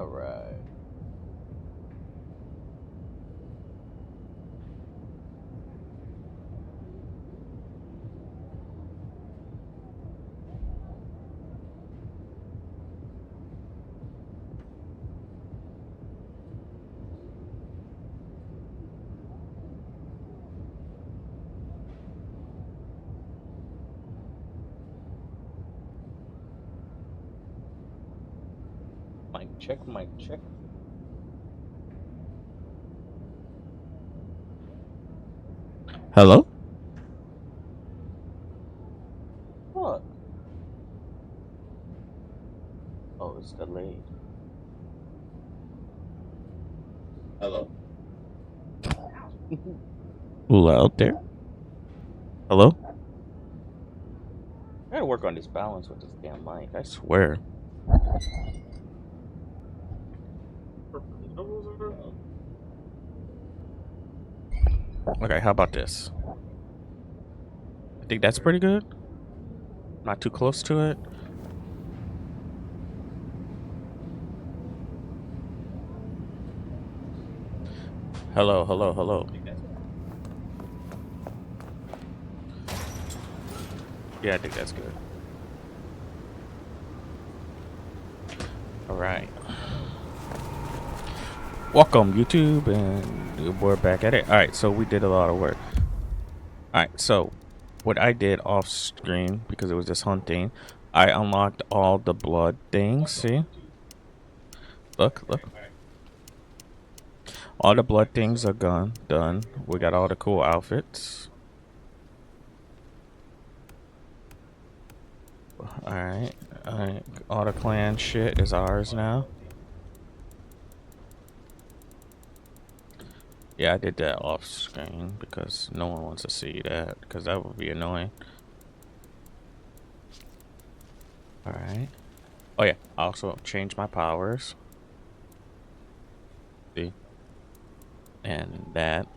All right. Mic check, mic check. Hello? What? Oh, it's delayed. Hello? Who out there? Hello? I gotta work on this balance with this damn mic. I swear. Okay, how about this? I think that's pretty good. Not too close to it. Hello, hello, hello. Yeah, I think that's good. All right. Welcome, YouTube, and we're back at it. All right, so we did a lot of work. All right, so what I did off screen, because it was just hunting, I unlocked all the blood things. See? Look, look. All the blood things are done. We got all the cool outfits. Alright. Alright. All the clan shit is ours now. Yeah, I did that off screen because no one wants to see that, because that would be annoying. Alright. Oh yeah, I also changed my powers. See? And that.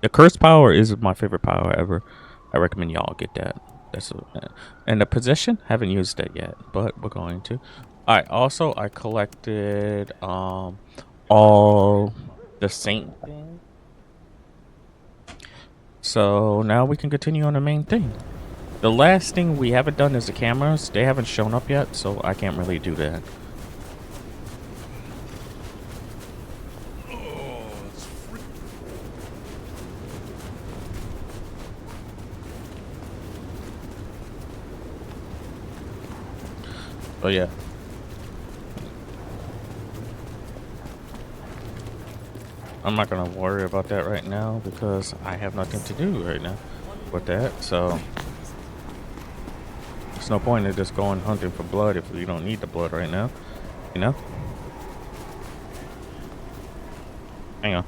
The curse power is my favorite power ever. I recommend y'all get that. And the position, haven't used that yet, but we're going to. Alright, also I collected all the saint things. So now we can continue on the main thing. The last thing we haven't done is the cameras. They haven't shown up yet, so I can't really do that. Oh yeah. I'm not gonna worry about that right now because I have nothing to do right now with that. So there's no point in just going hunting for blood if we don't need the blood right now. You know? Hang on.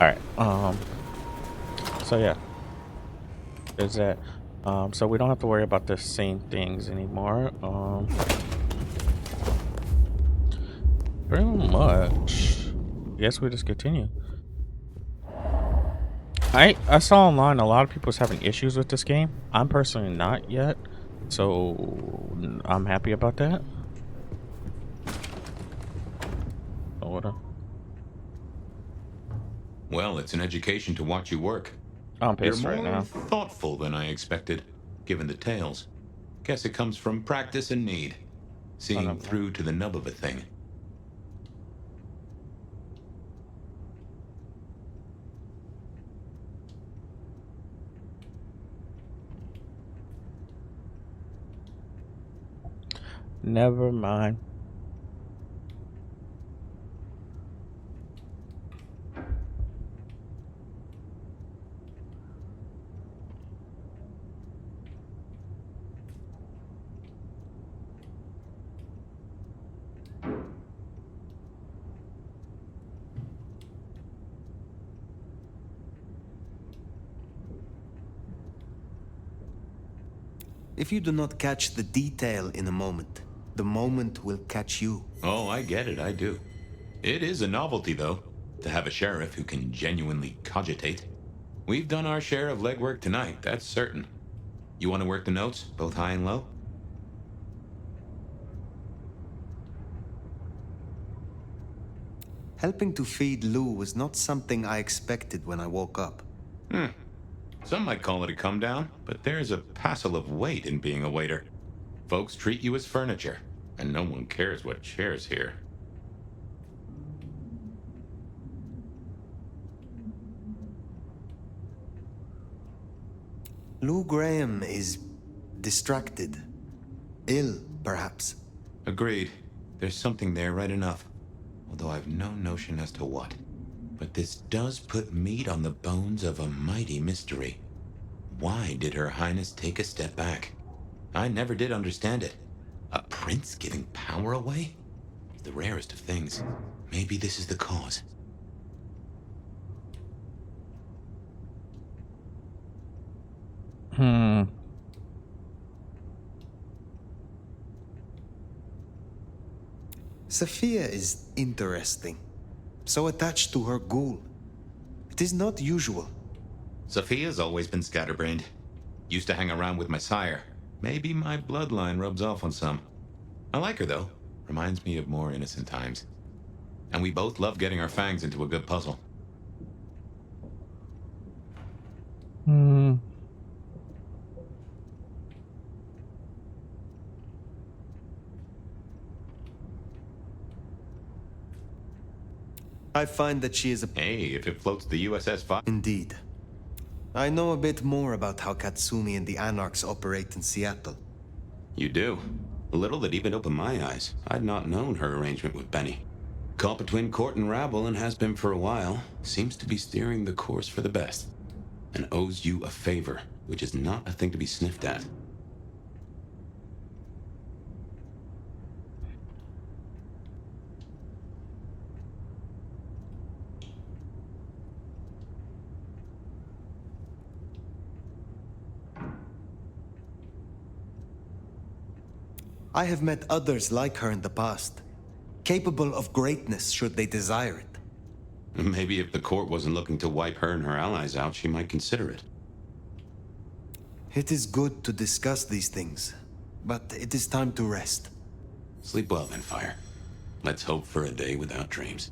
Alright. So yeah. There's that. So we don't have to worry about the same things anymore. Pretty much. Guess we just continue. I saw online a lot of people was having issues with this game. I'm personally not yet, so I'm happy about that. Hold on. Well, it's an education to watch you work. I'm You're pissed right more now. thoughtful than I expected, given the tales. Guess it comes from practice and need. Oh, Seeing no. through to the nub of a thing. Never mind. If you do not catch the detail in a moment, the moment will catch you. Oh, I get it, I do. It is a novelty, though. to have a sheriff who can genuinely cogitate. We've done our share of legwork tonight, that's certain. You want to work the notes, both high and low? Helping to feed Lou was not something I expected when I woke up. Some might call it a come down, but there's a passel of weight in being a waiter. Folks treat you as furniture, and no one cares what shares here. Lou Graham is distracted. Ill, perhaps. Agreed. There's something there right enough. Although I've no notion as to what. But this does put meat on the bones of a mighty mystery. Why did Her Highness take a step back? I never did understand it. A prince giving power away? It's the rarest of things. Maybe this is the cause. Sophia is interesting. So attached to her ghoul. It is not usual. Sophia's always been scatterbrained. Used to hang around with my sire. Maybe my bloodline rubs off on some. I like her, though. Reminds me of more innocent times. And we both love getting our fangs into a good puzzle. I find that she is a... Hey, if it floats the USS Fire. Indeed. I know a bit more about how Katsumi and the Anarchs operate in Seattle. You do? A little that even opened my eyes. I'd not known her arrangement with Benny. Caught between court and rabble and has been for a while. Seems to be steering the course for the best. And owes you a favor, which is not a thing to be sniffed at. I have met others like her in the past. Capable of greatness should they desire it. Maybe if the court wasn't looking to wipe her and her allies out, she might consider it. It is good to discuss these things, but it is time to rest. Sleep well then, Fire. Let's hope for a day without dreams.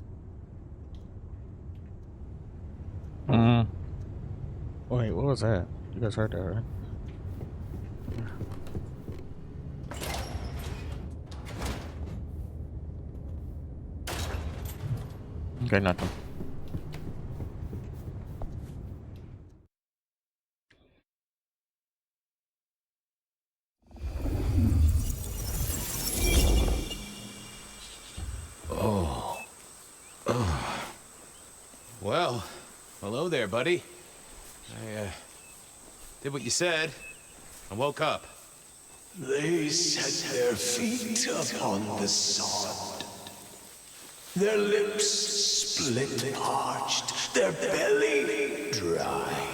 Wait, what was that? You guys heard that, right? Okay, nothing. Well, hello there, buddy. I did what you said. I woke up. They set their feet upon the sod. Their lips split parched, their belly dry.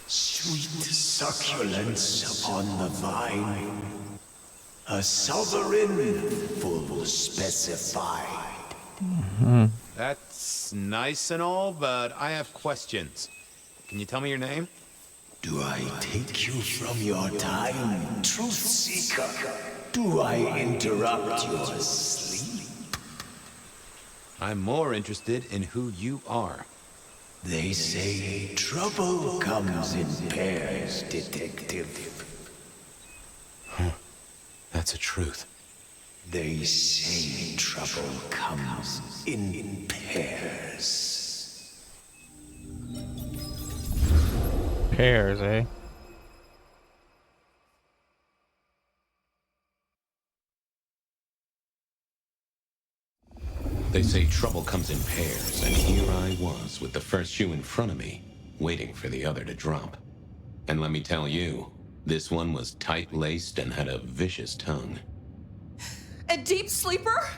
Sweet succulence upon the vine. A sovereign full specified. That's nice and all, but I have questions. Can you tell me your name? Do I take you from your time, truth seeker? Do I interrupt your sleep? I'm more interested in who you are. They say trouble comes in pairs, detective. That's a truth. They say trouble comes in pairs. Pairs, eh? They say trouble comes in pairs, and here I was with the first shoe in front of me, waiting for the other to drop. And let me tell you, this one was tight-laced and had a vicious tongue. A deep sleeper?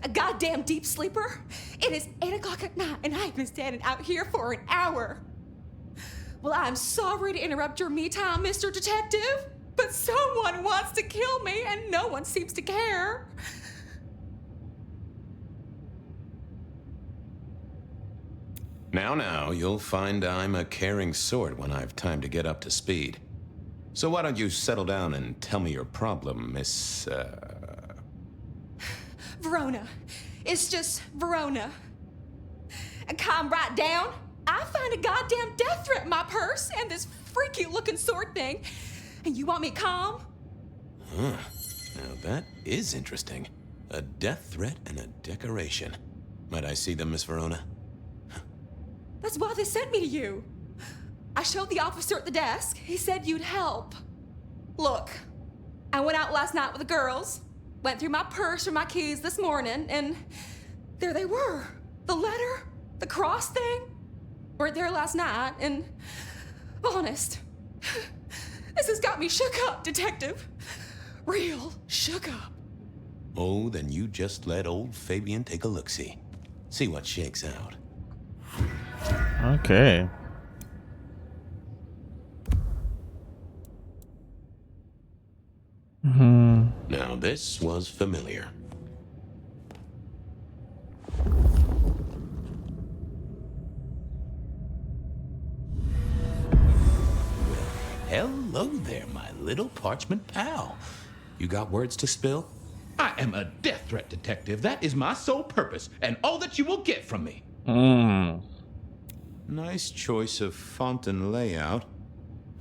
A goddamn deep sleeper? It is 8 o'clock at night and I've been standing out here for an hour. Well, I'm sorry to interrupt your me time, Mr. Detective, but someone wants to kill me and no one seems to care. Now, you'll find I'm a caring sort when I've time to get up to speed. So why don't you settle down and tell me your problem, Miss, Verona. It's just Verona. And calm right down. I find a goddamn death threat in my purse and this freaky looking sword thing. And you want me calm? Huh. Now that is interesting. A death threat and a decoration. Might I see them, Miss Verona? That's why they sent me to you. I showed the officer at the desk. He said you'd help. Look, I went out last night with the girls, went through my purse for my keys this morning, and there they were. The letter, the cross thing, were there last night, and honest, this has got me shook up, Detective. Real shook up. Oh, then you just let old Fabian take a look-see. See what shakes out. Okay. Now this was familiar. Hello there, my little parchment pal. You got words to spill? I am a death threat detective. That is my sole purpose, and all that you will get from me. Nice choice of font and layout.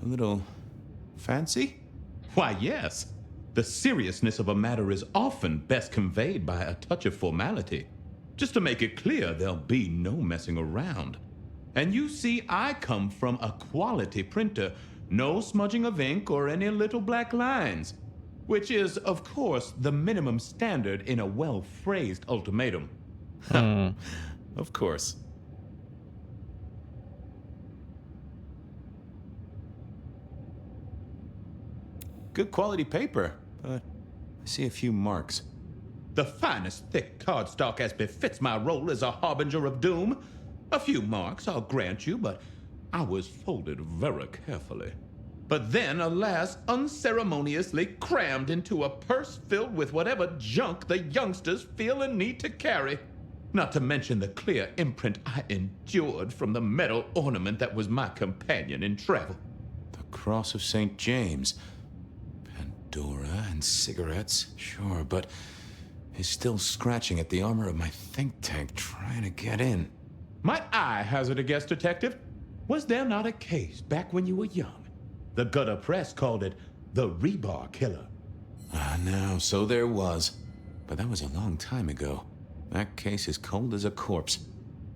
A little fancy? Why, yes. The seriousness of a matter is often best conveyed by a touch of formality. Just to make it clear, there'll be no messing around. And you see, I come from a quality printer. No smudging of ink or any little black lines. Which is, of course, the minimum standard in a well-phrased ultimatum. Of course. Good quality paper, but I see a few marks. The finest thick cardstock as befits my role as a harbinger of doom. A few marks, I'll grant you, but I was folded very carefully. But then, alas, unceremoniously crammed into a purse filled with whatever junk the youngsters feel a need to carry. Not to mention the clear imprint I endured from the metal ornament that was my companion in travel. The Cross of St. James. Pandora and cigarettes, sure, but he's still scratching at the armor of my think tank trying to get in. Might I hazard a guess, Detective? Was there not a case back when you were young? The gutter press called it the rebar killer. No, so there was. But that was a long time ago. That case is cold as a corpse.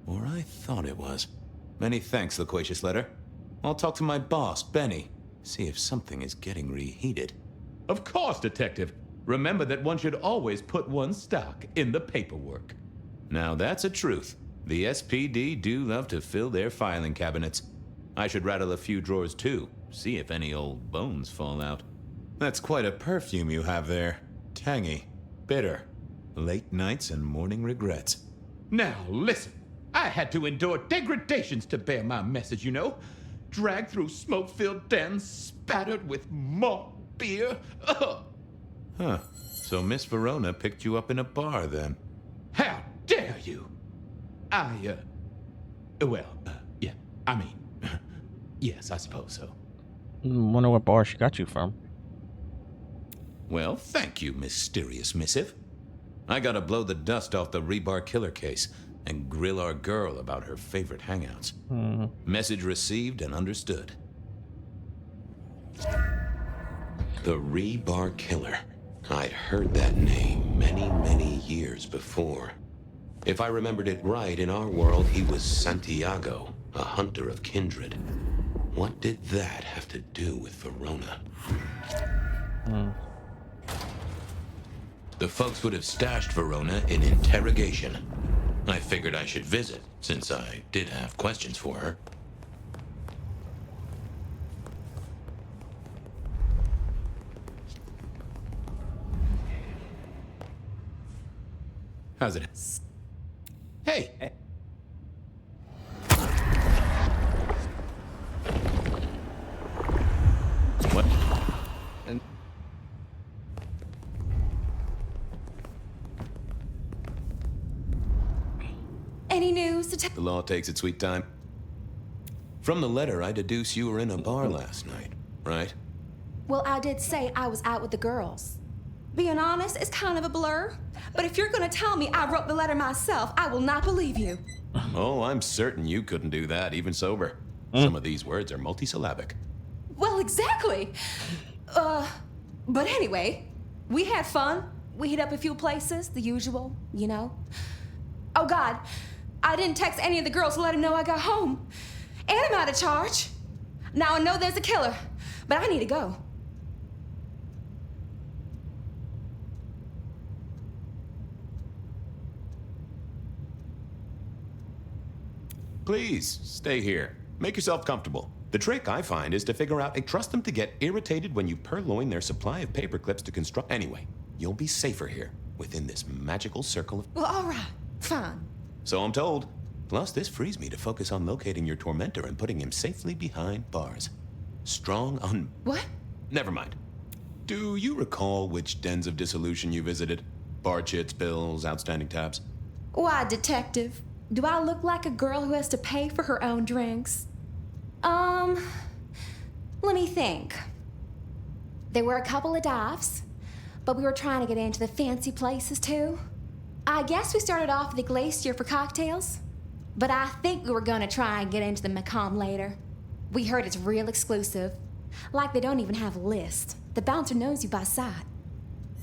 Or I thought it was. Many thanks, loquacious letter. I'll talk to my boss, Benny. See if something is getting reheated. Of course, Detective. Remember that one should always put one's stock in the paperwork. Now that's a truth. The SPD do love to fill their filing cabinets. I should rattle a few drawers too. See if any old bones fall out. That's quite a perfume you have there. Tangy, bitter, late nights and morning regrets. Now, listen. I had to endure degradations to bear my message, you know. Dragged through smoke-filled dens, spattered with malt beer. Ugh. Huh. So Miss Verona picked you up in a bar then? How dare you? Yeah, I mean, yes, I suppose so. Wonder what bar she got you from. Well, thank you, mysterious missive. I gotta blow the dust off the rebar killer case and grill our girl about her favorite hangouts. Message received and understood. The rebar killer. I'd heard that name many, many years before. If I remembered it right, in our world, he was Santiago, a hunter of kindred. What did that have to do with Verona? The folks would have stashed Verona in interrogation. I figured I should visit, since I did have questions for her. How's it? Hey! What? Any news, The law takes its sweet time. From the letter, I deduce you were in a bar last night, right? Well, I did say I was out with the girls. Being honest, it's kind of a blur. But if you're gonna tell me I wrote the letter myself, I will not believe you. Oh, I'm certain you couldn't do that, even sober. Some of these words are multisyllabic. Well, exactly. But anyway, we had fun. We hit up a few places, the usual, you know. Oh God, I didn't text any of the girls to let them know I got home. And I'm out of charge. Now I know there's a killer, but I need to go. Please, stay here. Make yourself comfortable. The trick, I find, is to figure out and trust them to get irritated when you purloin their supply of paper clips to construct. Anyway, you'll be safer here, within this magical circle of... Well, all right, fine. So I'm told. Plus, this frees me to focus on locating your tormentor and putting him safely behind bars. Strong on... What? Never mind. Do you recall which dens of dissolution you visited? Bar chits, bills, outstanding tabs? Why, detective? Do I look like a girl who has to pay for her own drinks? Let me think. There were a couple of dives, but we were trying to get into the fancy places too. I guess we started off at the Glacier for cocktails, but I think we were gonna try and get into the Macomb later. We heard it's real exclusive. Like they don't even have a list. The bouncer knows you by sight.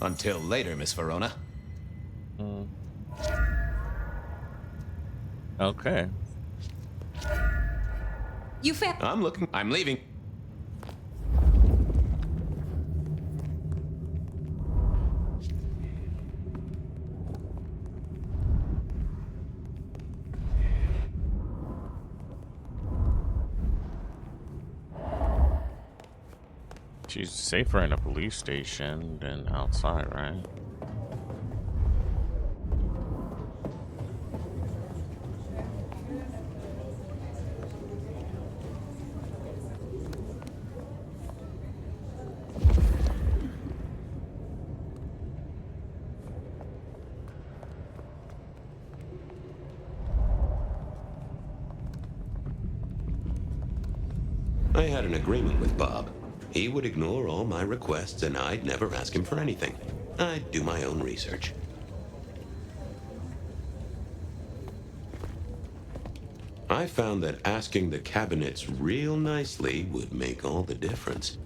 Until later, Miss Verona. Okay. You found... I'm leaving. She's safer in a police station than outside, right? I had an agreement with Bob. He would ignore all my requests and I'd never ask him for anything. I'd do my own research. I found that asking the cabinets real nicely would make all the difference.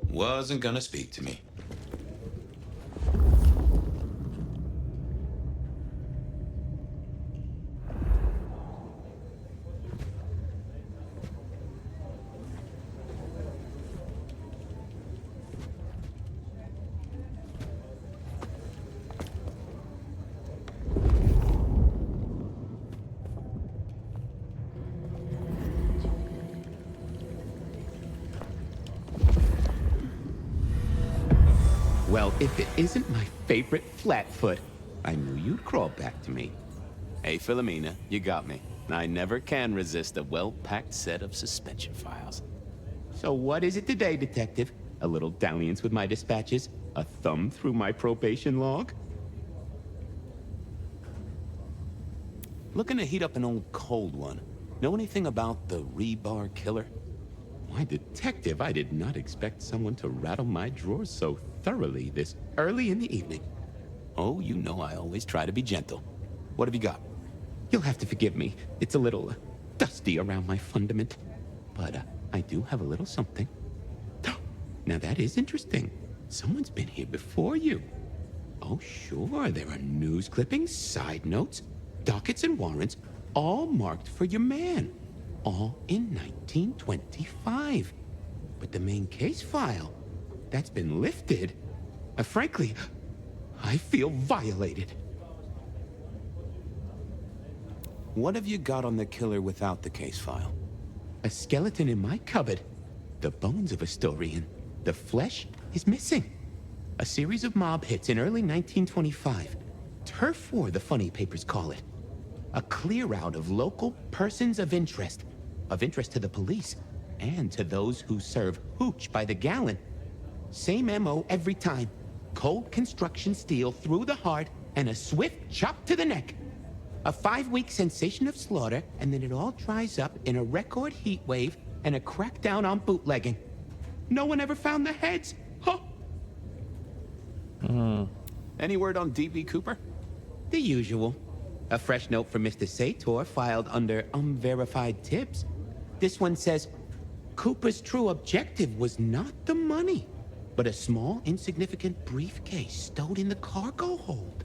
Wasn't gonna speak to me. Well, if it isn't my favorite Flatfoot, I knew you'd crawl back to me. Hey, Philomena, you got me. I never can resist a well-packed set of suspension files. So what is it today, Detective? A little dalliance with my dispatches? A thumb through my probation log? Looking to heat up an old cold one. Know anything about the rebar killer? Why, Detective, I did not expect someone to rattle my drawers so thoroughly this early in the evening. Oh, you know I always try to be gentle. What have you got? You'll have to forgive me. It's a little dusty around my fundament. But I do have a little something. Now that is interesting. Someone's been here before you. Oh, sure, there are news clippings, side notes, dockets and warrants, all marked for your man. All in 1925. But the main case file, that's been lifted. Frankly, I feel violated. What have you got on the killer without the case file? A skeleton in my cupboard. The bones of a Storian. The flesh is missing. A series of mob hits in early 1925. Turf war, the funny papers call it. A clear out of local persons of interest to the police, and to those who serve hooch by the gallon. Same MO every time. Cold construction steel through the heart, and a swift chop to the neck. A 5-week sensation of slaughter, and then it all dries up in a record heat wave and a crackdown on bootlegging. No one ever found the heads. Huh? Any word on D.B. Cooper? The usual. A fresh note from Mr. Sator filed under unverified tips. This one says, Cooper's true objective was not the money, but a small, insignificant briefcase stowed in the cargo hold.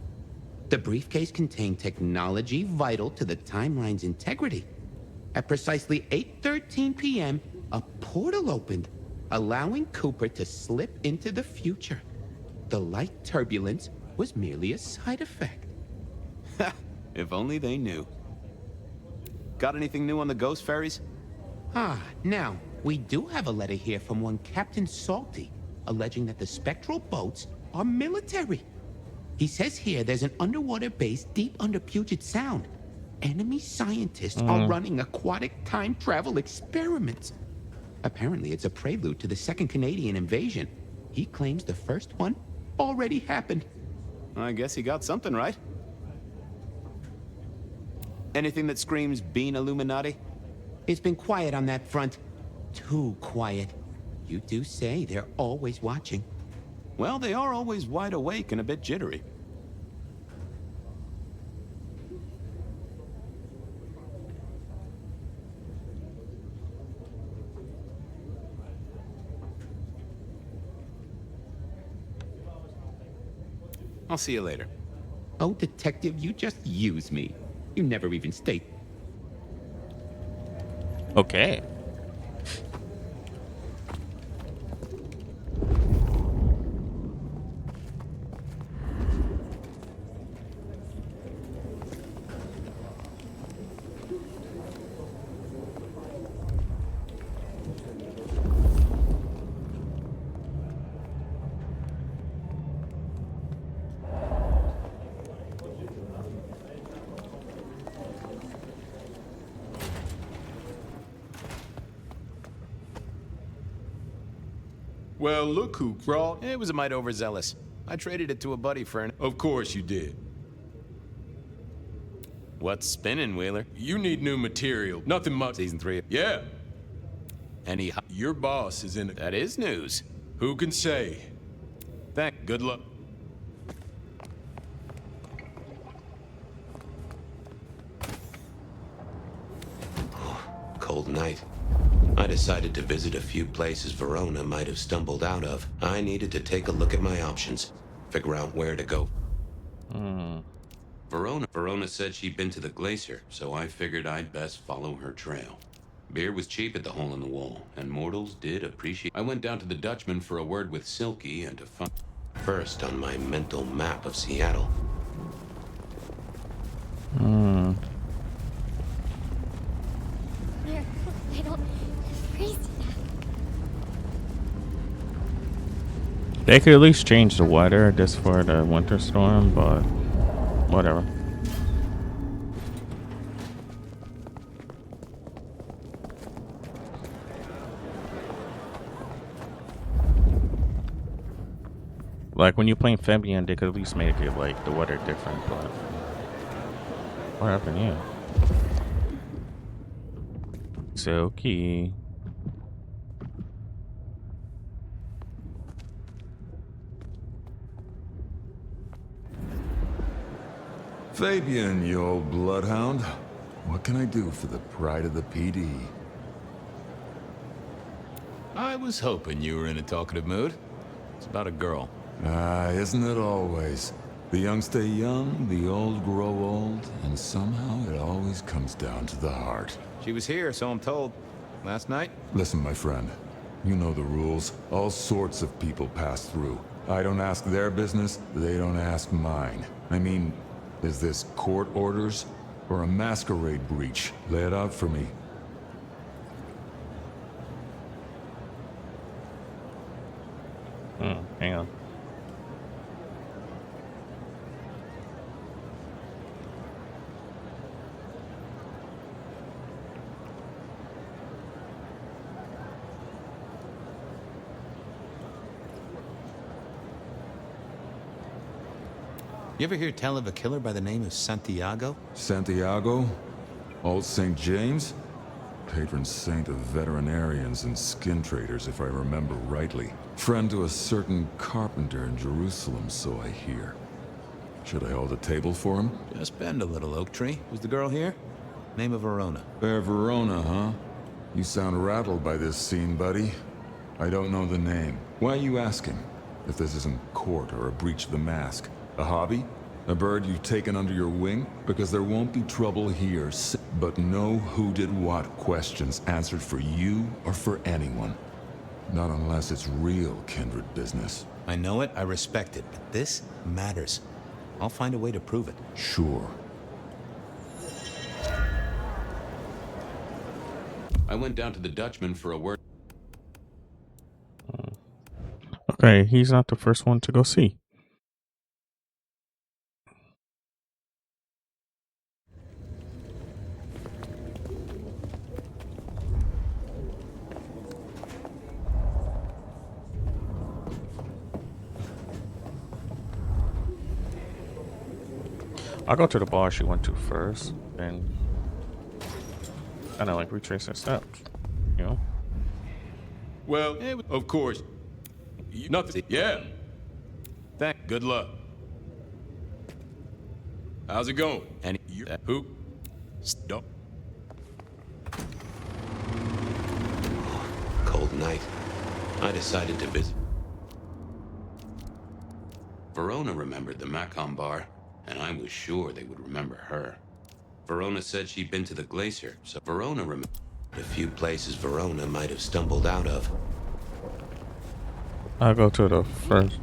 The briefcase contained technology vital to the timeline's integrity. At precisely 8:13 p.m., a portal opened, allowing Cooper to slip into the future. The light turbulence was merely a side effect. If only they knew. Got anything new on the ghost ferries? Now, we do have a letter here from one Captain Salty, alleging that the spectral boats are military. He says here there's an underwater base deep under Puget Sound. Enemy scientists are running aquatic time travel experiments. Apparently, it's a prelude to the Second Canadian invasion. He claims the first one already happened. I guess he got something right. Anything that screams Bean Illuminati? It's been quiet on that front. Too quiet. You do say they're always watching. Well, they are always wide awake and a bit jittery. I'll see you later. Oh, detective, you just use me. You never even state. Okay. Well, look who crawled. It was a mite overzealous. I traded it to a buddy for an... Of course you did. What's spinning, Wheeler? You need new material. Nothing much. Season 3. Yeah. Any... Your boss is in it. That is news. Who can say? Good luck. Cold night. I decided to visit a few places Verona might have stumbled out of. I needed to take a look at my options, figure out where to go. Verona said she'd been to the glacier, so I figured I'd best follow her trail. Beer was cheap at the hole in the wall, and mortals did appreciate. I went down to the Dutchman for a word with Silky and to find first on my mental map of Seattle. There, I don't freeze to death. They could at least change the weather just for the winter storm, but whatever. Like when you play Amphibian, they could at least make it like the weather different, but what happened here? Silky. Fabian, you old bloodhound. What can I do for the pride of the PD? I was hoping you were in a talkative mood. It's about a girl. Isn't it always? The young stay young, the old grow old, and somehow it always comes down to the heart. She was here, so I'm told. Last night? Listen, my friend. You know the rules. All sorts of people pass through. I don't ask their business, they don't ask mine. I mean, is this court orders or a masquerade breach? Lay it out for me. Hang on. You ever hear tell of a killer by the name of Santiago? Santiago? Old St. James? Patron saint of veterinarians and skin traders, if I remember rightly. Friend to a certain carpenter in Jerusalem, so I hear. Should I hold a table for him? Just bend a little, Oak Tree. Was the girl here? Name of Verona. Fair Verona, huh? You sound rattled by this scene, buddy. I don't know the name. Why are you asking? If this isn't court or a breach of the mask. A hobby? A bird you've taken under your wing? Because there won't be trouble here. But no who did what questions answered for you or for anyone. Not unless it's real kindred business. I know it, I respect it, but this matters. I'll find a way to prove it. Sure. I went down to the Dutchman for a word. Okay, he's not the first one to go see. I'll go to the bar she went to first, and kind of like retrace her steps, you know? Well, of course. Nothing. Yeah. Good luck. How's it going? And who? Stop. Cold night. I decided to visit. Verona remembered the Macon bar, and I was sure they would remember her. Verona said she'd been to the glacier, so Verona remembered A few places Verona might have stumbled out of. I'll go to the first.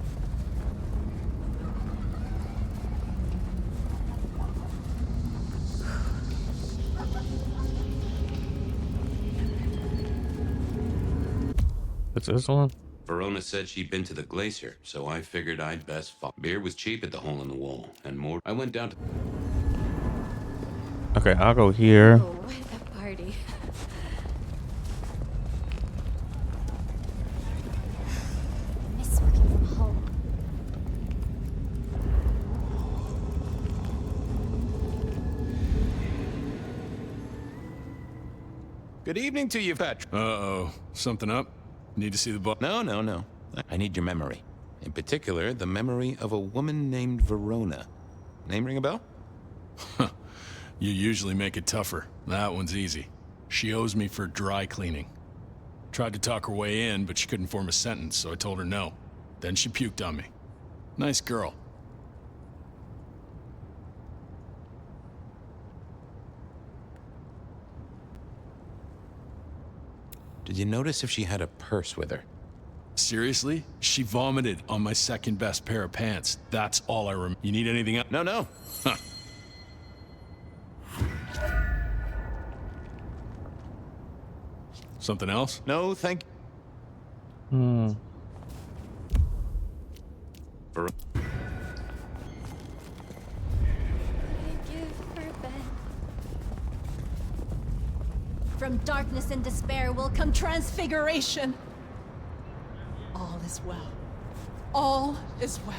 It's this one? Verona said she'd been to the glacier, so I figured I'd best follow. Beer was cheap at the hole in the wall, and more. I went down to... Okay, I'll go here. Oh, what a party. I miss working from home. Good evening to you, Patrick. Uh-oh. Something up? Need to see the boss? No. I need your memory. In particular, the memory of a woman named Verona. Name ring a bell? You usually make it tougher. That one's easy. She owes me for dry cleaning. Tried to talk her way in, but she couldn't form a sentence, so I told her no. Then she puked on me. Nice girl. Did you notice if she had a purse with her? Seriously? She vomited on my second best pair of pants. That's all I remember. You need anything else? No. Huh. Something else? No, thank Hmm. Ver- From darkness and despair will come transfiguration. All is well. All is well.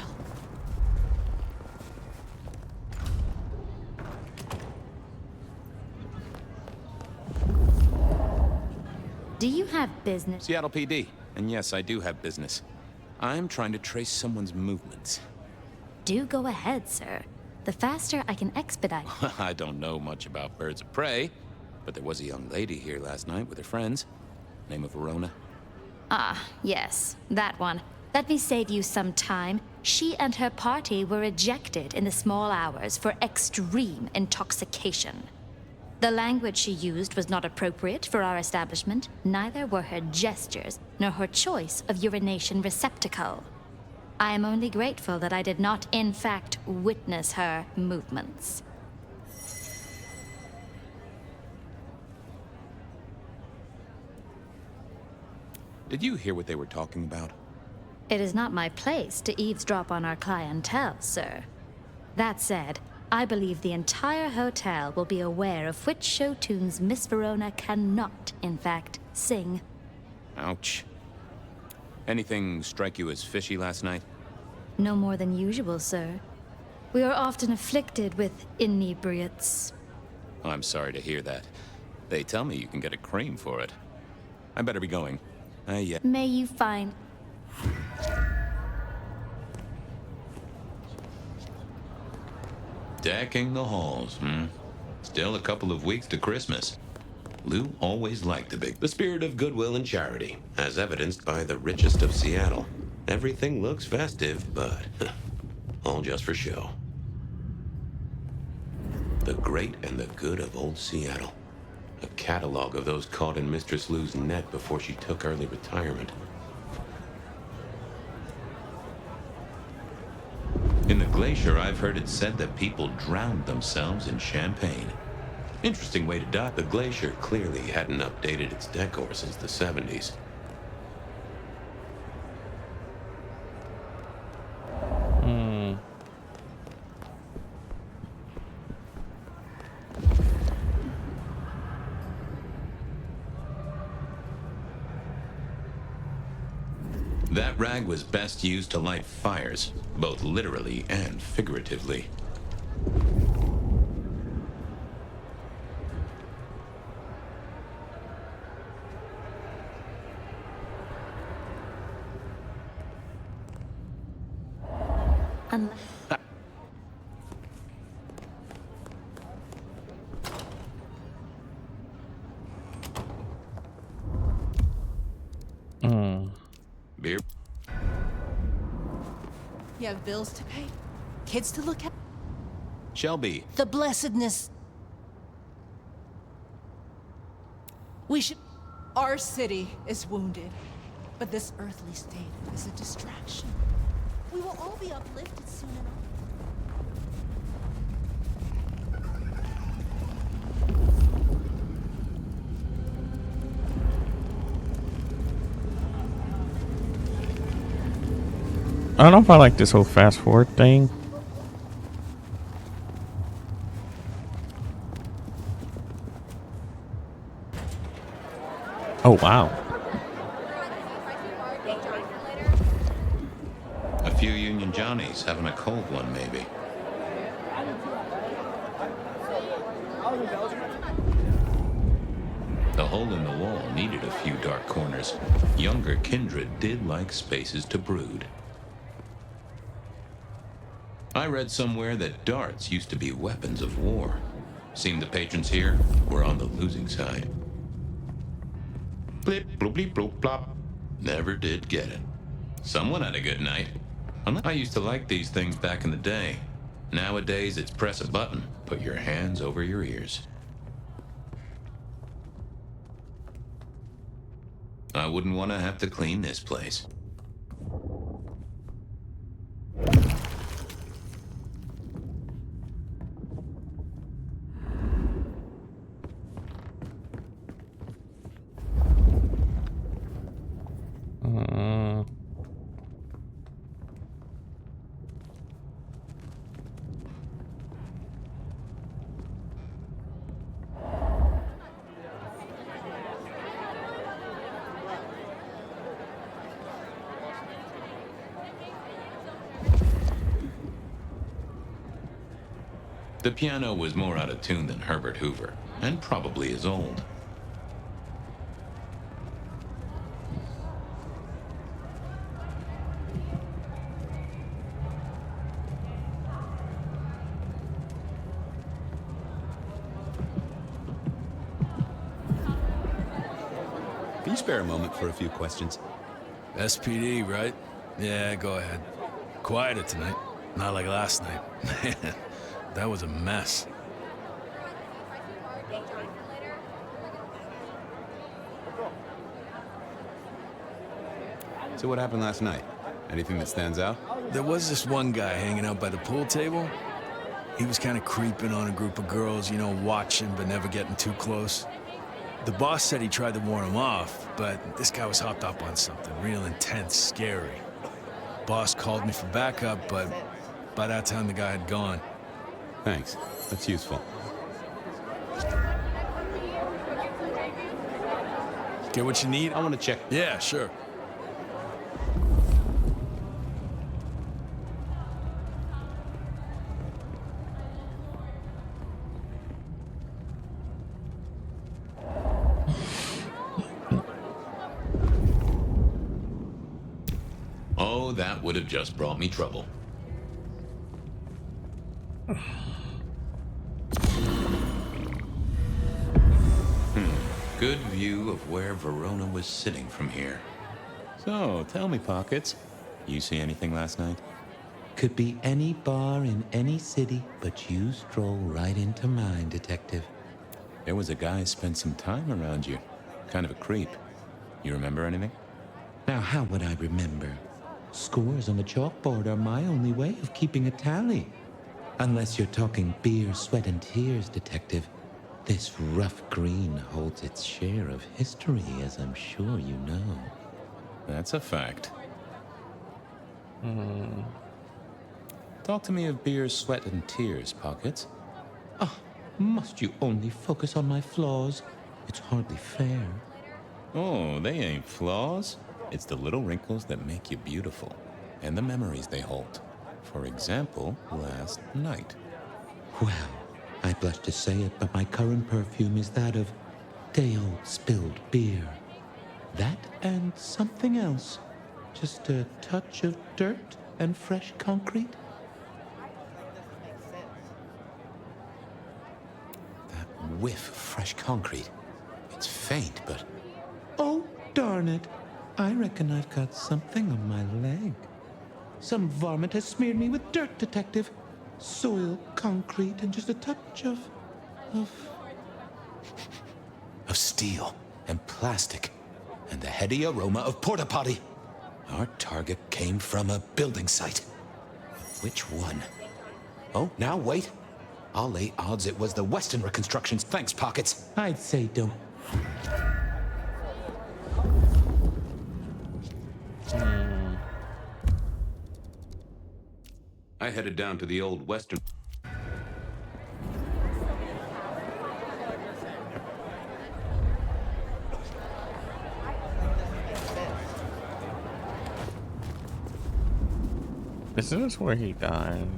Do you have business? Seattle PD. And yes, I do have business. I'm trying to trace someone's movements. Do go ahead, sir. The faster I can expedite. I don't know much about birds of prey, but there was a young lady here last night with her friends. Name of Verona. Ah, yes, that one. Let me save you some time. She and her party were ejected in the small hours for extreme intoxication. The language she used was not appropriate for our establishment. Neither were her gestures, nor her choice of urination receptacle. I am only grateful that I did not, in fact, witness her movements. Did you hear what they were talking about? It is not my place to eavesdrop on our clientele, sir. That said, I believe the entire hotel will be aware of which show tunes Miss Verona cannot, in fact, sing. Ouch. Anything strike you as fishy last night? No more than usual, sir. We are often afflicted with inebriates. I'm sorry to hear that. They tell me you can get a cream for it. I better be going. May you find... Decking the halls, Still a couple of weeks to Christmas. Lou always liked the spirit of goodwill and charity, as evidenced by the richest of Seattle. Everything looks festive, but all just for show. The great and the good of old Seattle. A catalog of those caught in Mistress Lou's net before she took early retirement. In the glacier, I've heard it said that people drowned themselves in champagne. Interesting way to die. The glacier clearly hadn't updated its decor since the 70s. That rag was best used to light fires, both literally and figuratively. Beer. You have bills to pay, kids to look at. Shelby. The blessedness. We should... Our city is wounded, but this earthly state is a distraction. We will all be uplifted soon enough. I don't know if I like this whole fast forward thing. Oh, wow. A few Union Johnnies having a cold one, maybe. The hole in the wall needed a few dark corners. Younger kindred did like spaces to brood. I read somewhere that darts used to be weapons of war. Seemed the patrons here were on the losing side. Blip, bloop, bleep, bloop, plop. Never did get it. Someone had a good night. I used to like these things back in the day. Nowadays, it's press a button, put your hands over your ears. I wouldn't want to have to clean this place. The piano was more out of tune than Herbert Hoover, and probably as old. Can you spare a moment for a few questions? SPD, right? Yeah, go ahead. Quieter tonight. Not like last night. Man, that was a mess. So what happened last night? Anything that stands out? There was this one guy hanging out by the pool table. He was kind of creeping on a group of girls, you know, watching but never getting too close. The boss said he tried to warn him off, but this guy was hopped up on something real intense, scary. Boss called me for backup, but by that time the guy had gone. Thanks. That's useful. Get what you need? I want to check. Yeah, sure. That would have just brought me trouble. Good view of where Verona was sitting from here. So, tell me, Pockets, you see anything last night? Could be any bar in any city, but you stroll right into mine, Detective. There was a guy spent some time around you. Kind of a creep. You remember anything? Now, how would I remember? Scores on the chalkboard are my only way of keeping a tally. Unless you're talking beer, sweat, and tears, Detective. This rough green holds its share of history, as I'm sure you know. That's a fact. Talk to me of beer, sweat, and tears, Pockets. Must you only focus on my flaws? It's hardly fair. Oh, they ain't flaws. It's the little wrinkles that make you beautiful, and the memories they hold. For example, last night. Well, I blush to say it, but my current perfume is that of day-old spilled beer. That and something else. Just a touch of dirt and fresh concrete. That whiff of fresh concrete. It's faint, but... Oh, darn it. I reckon I've got something on my leg. Some varmint has smeared me with dirt, Detective. Soil, concrete, and just a touch of steel and plastic and the heady aroma of porta potty. Our target came from a building site. Which one? Oh, now wait. I'll lay odds it was the Weston reconstructions. Thanks, Pockets. I'd say don't. I headed down to the old Western. Is this where he died?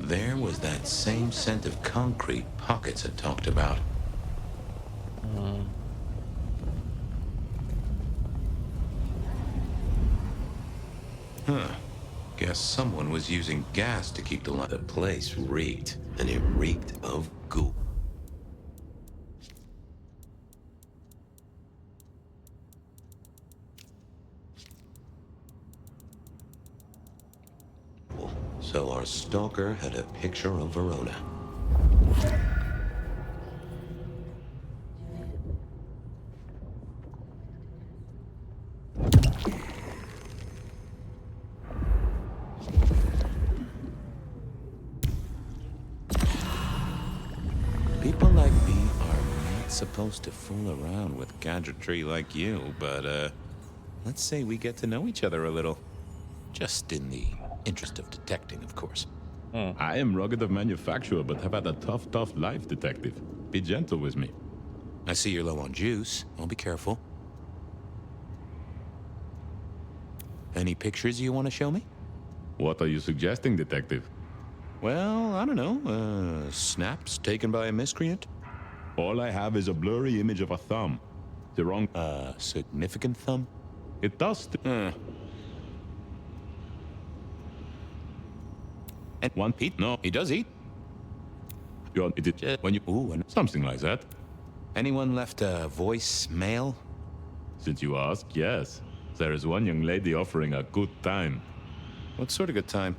There was that same scent of concrete Pockets had talked about. Guess someone was using gas to keep the light. The place reeked, and it reeked of goo. So our stalker had a picture of Verona. People like me are not supposed to fool around with gadgetry like you, but let's say we get to know each other a little. Just in the interest of detecting, of course. I am rugged of manufacture, but have had a tough life, Detective. Be gentle with me. I see you're low on juice. I'll be careful. Any pictures you want to show me? What are you suggesting, Detective? Well, I don't know. Snaps taken by a miscreant? All I have is a blurry image of a thumb. The wrong... significant thumb? It does... And one Pete? No, he does eat. When you... Ooh, and something like that. Anyone left a voicemail? Since you ask, yes. There is one young lady offering a good time. What sort of good time?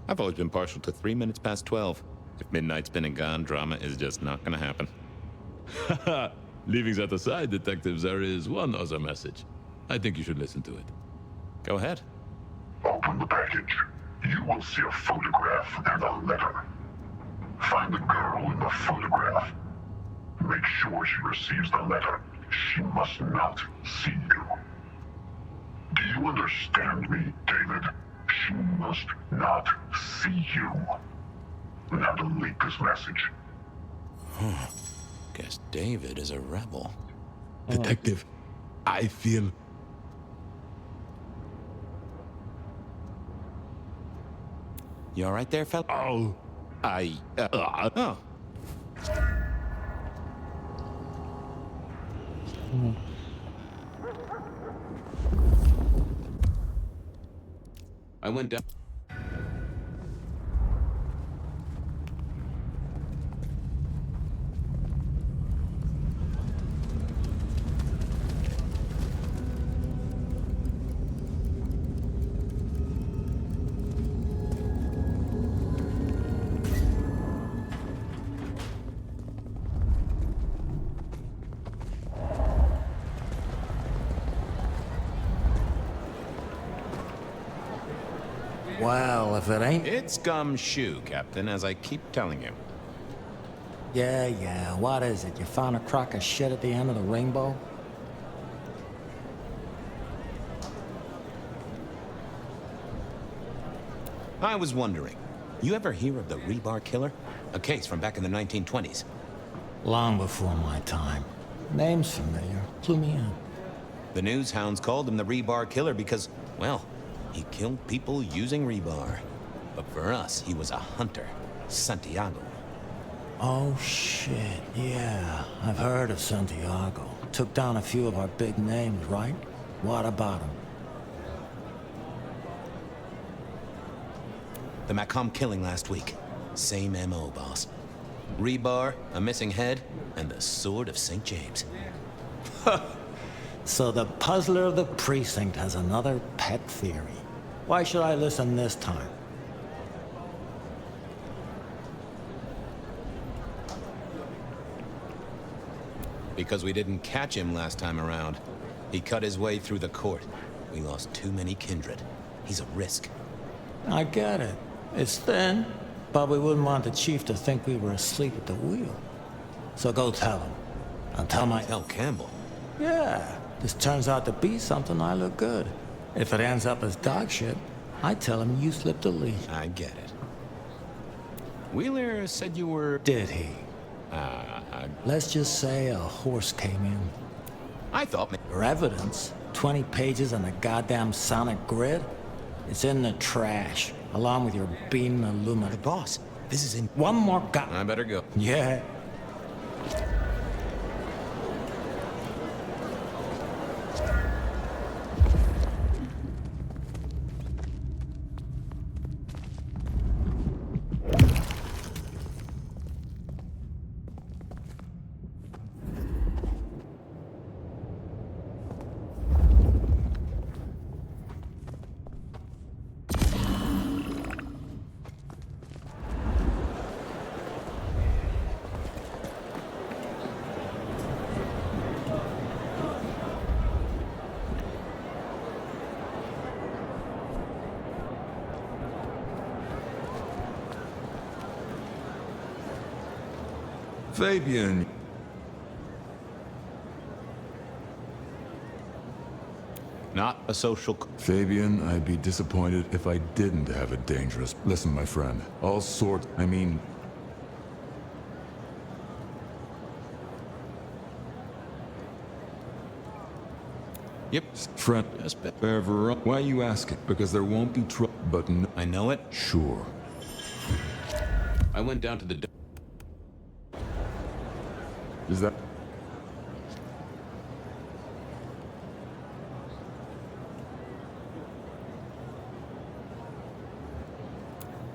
I've always been partial to 3 minutes past 12. If midnight's been and gone, drama is just not gonna happen. Haha! Leaving that aside, Detective, there is one other message. I think you should listen to it. Go ahead. Open the package. You will see a photograph and a letter. Find the girl in the photograph. Make sure she receives the letter. She must not see you. Do you understand me, David? She must not see you. Now delete this message. Guess David is a rebel. Detective, I feel... You all right there, fella? Oh, Oh. I went down. Well, if it ain't... It's gumshoe, Captain, as I keep telling you. Yeah, what is it? You found a crock of shit at the end of the rainbow? I was wondering, you ever hear of the rebar killer? A case from back in the 1920s. Long before my time. Name's familiar. Clue me in. The news hounds called him the rebar killer because, well, he killed people using rebar. But for us, he was a hunter. Santiago. Oh, shit, yeah. I've heard of Santiago. Took down a few of our big names, right? What about him? The Macomb killing last week. Same MO, boss. Rebar, a missing head, and the sword of St. James. So the puzzler of the precinct has another pet theory. Why should I listen this time? Because we didn't catch him last time around. He cut his way through the court. We lost too many kindred. He's a risk. I get it. It's thin, but we wouldn't want the chief to think we were asleep at the wheel. So go tell him. And Tell Campbell. Yeah, this turns out to be something, I look good. If it ends up as dog shit, I tell him you slipped a lead. I get it. Wheeler said you were... Did he? Let's just say a horse came in. I thought... Your evidence, 20 pages on a goddamn sonic grid, it's in the trash, along with your beam aluminum. But boss, this is in... One more I better go. Yeah. Fabian. Not a social... Fabian, I'd be disappointed if I didn't have a dangerous... Listen, my friend. All sorts... I mean... Yep. Friend... Ever... Why are you asking? Because there won't be trouble, but no... I know it. Sure. I went down to the... Is that...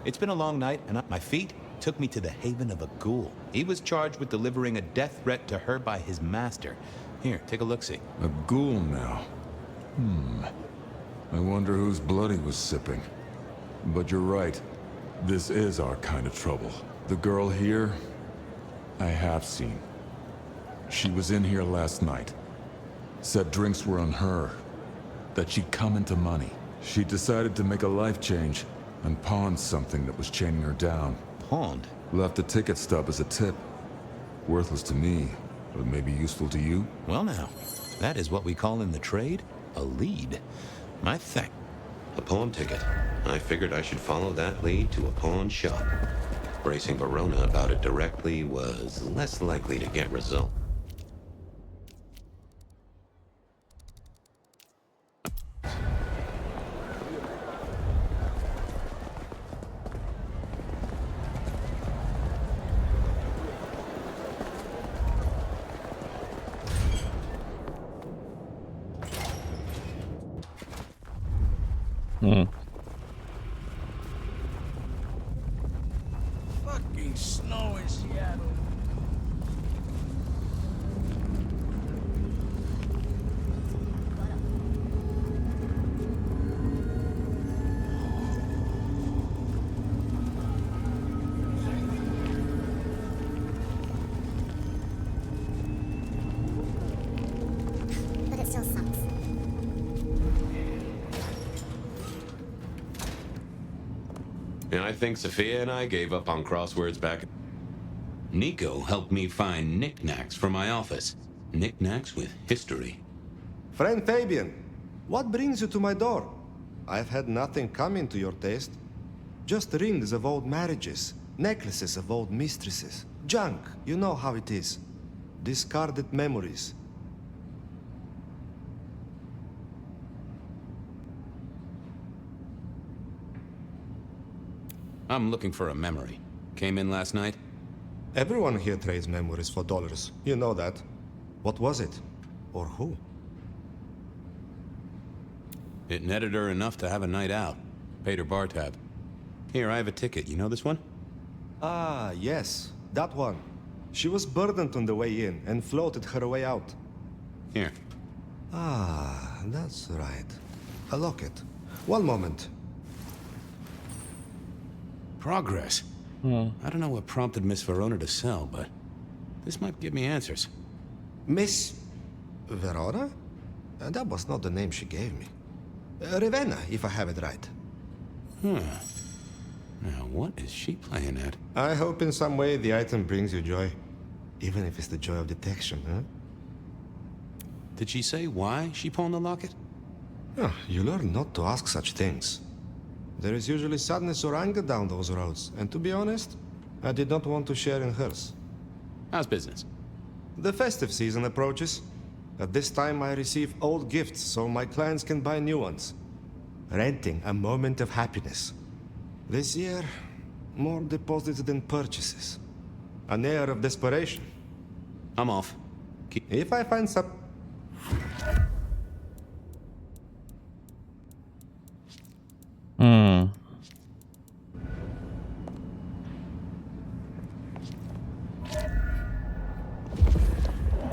It's been a long night, and my feet took me to the haven of a ghoul. He was charged with delivering a death threat to her by his master. Here, take a look-see. A ghoul now. I wonder whose blood he was sipping. But you're right. This is our kind of trouble. The girl here, I have seen. She was in here last night. Said drinks were on her. That she'd come into money. She decided to make a life change and pawned something that was chaining her down. Pawned? Left a ticket stub as a tip. Worthless to me, but maybe useful to you? Well now, that is what we call in the trade a lead. My thank... A pawn ticket. I figured I should follow that lead to a pawn shop. Bracing Verona about it directly was less likely to get results. Hmm. Fucking snow in Seattle. But it still sucks. And I think Sophia and I gave up on crosswords back. Nico helped me find knickknacks for my office. Knickknacks with history. Friend Fabian, what brings you to my door? I've had nothing coming to your taste. Just rings of old marriages, necklaces of old mistresses. Junk, you know how it is. Discarded memories. I'm looking for a memory. Came in last night? Everyone here trades memories for dollars. You know that. What was it? Or who? It netted her enough to have a night out. Paid her bar tab. Here, I have a ticket. You know this one? Ah, yes. That one. She was burdened on the way in and floated her way out. Here. Ah, that's right. A locket. One moment. Progress. I don't know what prompted Miss Verona to sell, but this might give me answers. Miss Verona? That was not the name she gave me. Ravenna, if I have it right. Now, what is she playing at? I hope in some way the item brings you joy. Even if it's the joy of detection, huh? Did she say why she pawned the locket? Oh, you learn not to ask such things. There is usually sadness or anger down those roads, and to be honest, I did not want to share in hers. How's business? The festive season approaches. At this time, I receive old gifts so my clients can buy new ones. Renting a moment of happiness. This year, more deposits than purchases. An air of desperation. I'm off. If I find some...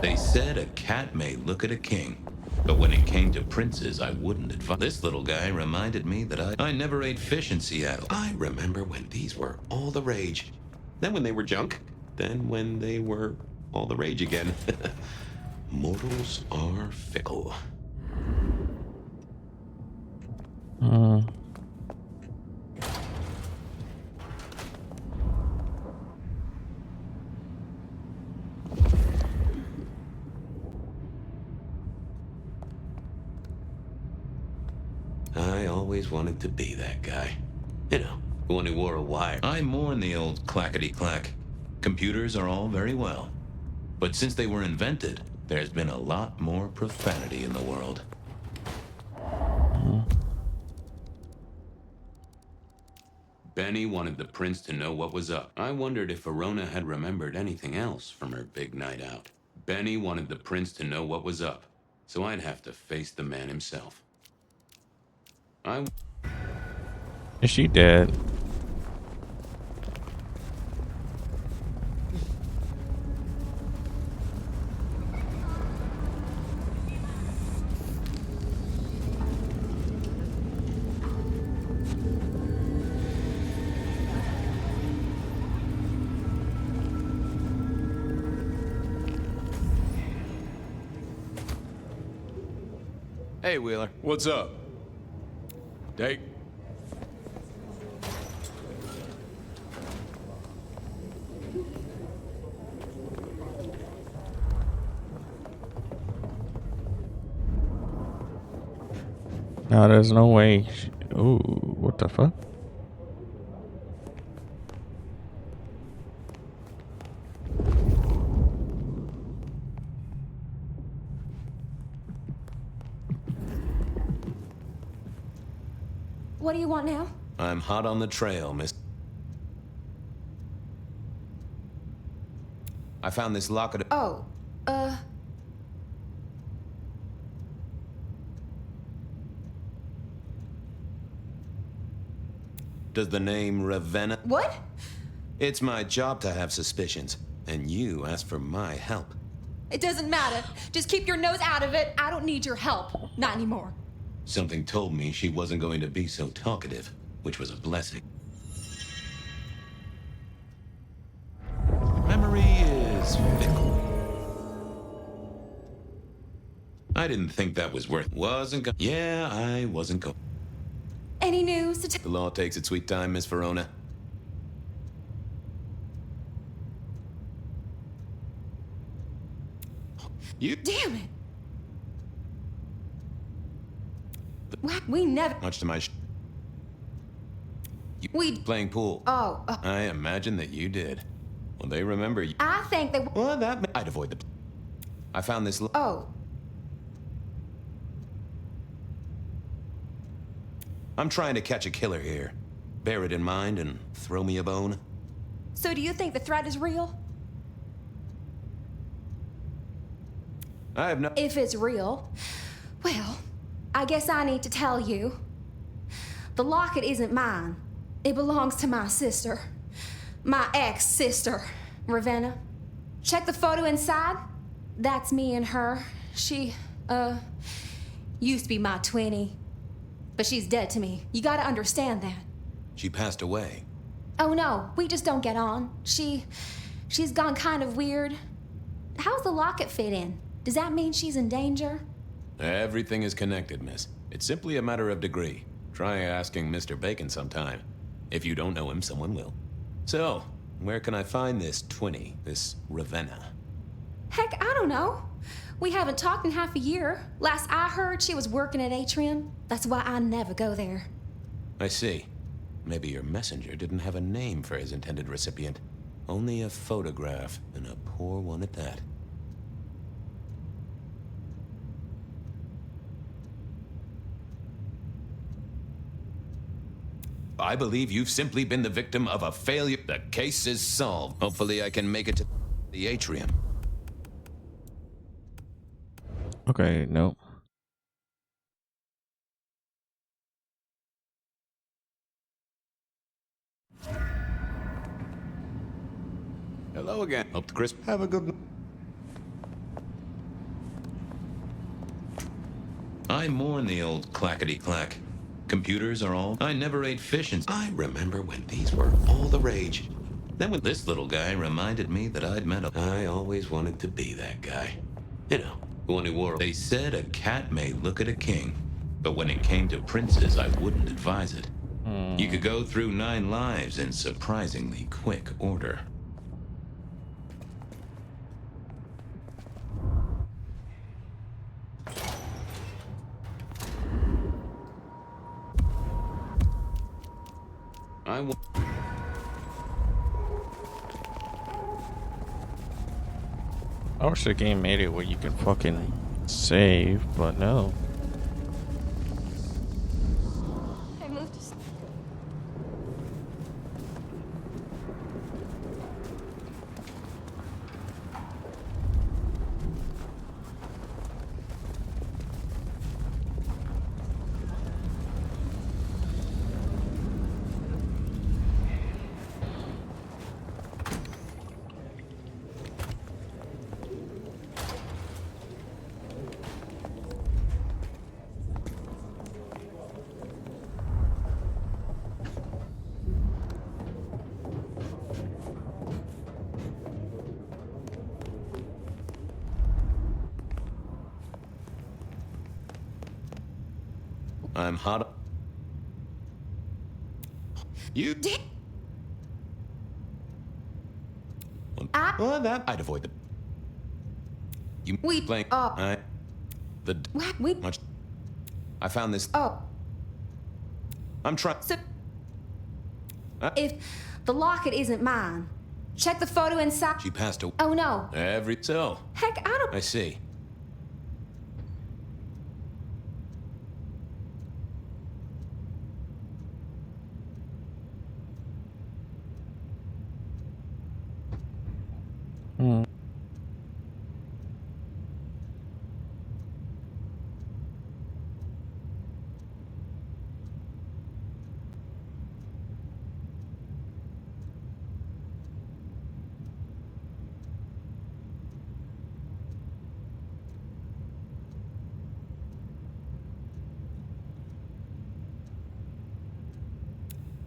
They said a cat may look at a king, but when it came to princes, I wouldn't advise. This little guy reminded me that I never ate fish in Seattle. I remember when these were all the rage. Then when they were junk. Then when they were all the rage again. Mortals are fickle. I always wanted to be that guy. You know, the one who wore a wire. I mourn the old clackety-clack. Computers are all very well. But since they were invented, there's been a lot more profanity in the world. Benny wanted the prince to know what was up. I wondered if Verona had remembered anything else from her big night out. Benny wanted the prince to know what was up, so I'd have to face the man himself. Is she dead? Hey, Wheeler. What's up? Date? No, there's no way. Ooh, what the fuck? What do you want now? I'm hot on the trail, miss. I found this locket. Oh, Does the name Ravenna? what? It's my job to have suspicions, and you asked for my help. It doesn't matter. Just keep your nose out of it. I don't need your help. Not anymore. Something told me she wasn't going to be so talkative, which was a blessing. Memory is fickle. I didn't think that was worth. Yeah, I wasn't going. Any news to The law takes its sweet time, Miss Verona. You Damn it. What? We never. much to my We playing pool. Oh, I imagine that you did. Well, they remember you. I think they. Well, I'd avoid the. I found this. Oh, I'm trying to catch a killer here. Bear it in mind and throw me a bone. so do you think the threat is real? I have no. If it's real, well, I guess I need to tell you. The locket isn't mine. It belongs to my sister. My ex-sister, Ravenna. Check the photo inside. That's me and her. She, used to be my twinnie. But she's dead to me. You gotta understand that. She passed away. Oh no, we just don't get on. She's gone kind of weird. How's the locket fit in? Does that mean she's in danger? Everything is connected, miss. It's simply a matter of degree. Try asking Mr. Bacon sometime. If you don't know him, someone will. So, where can I find this twinnie, this Ravenna? Heck, I don't know. We haven't talked in half a year. Last I heard, she was working at Atrium. That's why I never go there. I see. Maybe your messenger didn't have a name for his intended recipient. Only a photograph, and a poor one at that. I believe you've simply been the victim of a failure. The case is solved. Hopefully I can make it to the atrium. Okay, nope. Hello again. Hope the crisp. Have a good. I mourn the old clackety-clack. Computers are all. I never ate fish, and I remember when these were all the rage. Then when this little guy reminded me that I'd met a. I always wanted to be that guy. You know, the one who wore. They said a cat may look at a king, but when it came to princes, I wouldn't advise it. You could go through 9 lives in surprisingly quick order. I wish the game made it where you can fucking save, but no. I moved to. I'm hot. You did. Well, that I'd avoid the. You We playing. The what? We much. I found this. Oh. I'm trying. So if the locket isn't mine, check the photo inside. She passed away. Oh no. So. Heck, I don't. I see.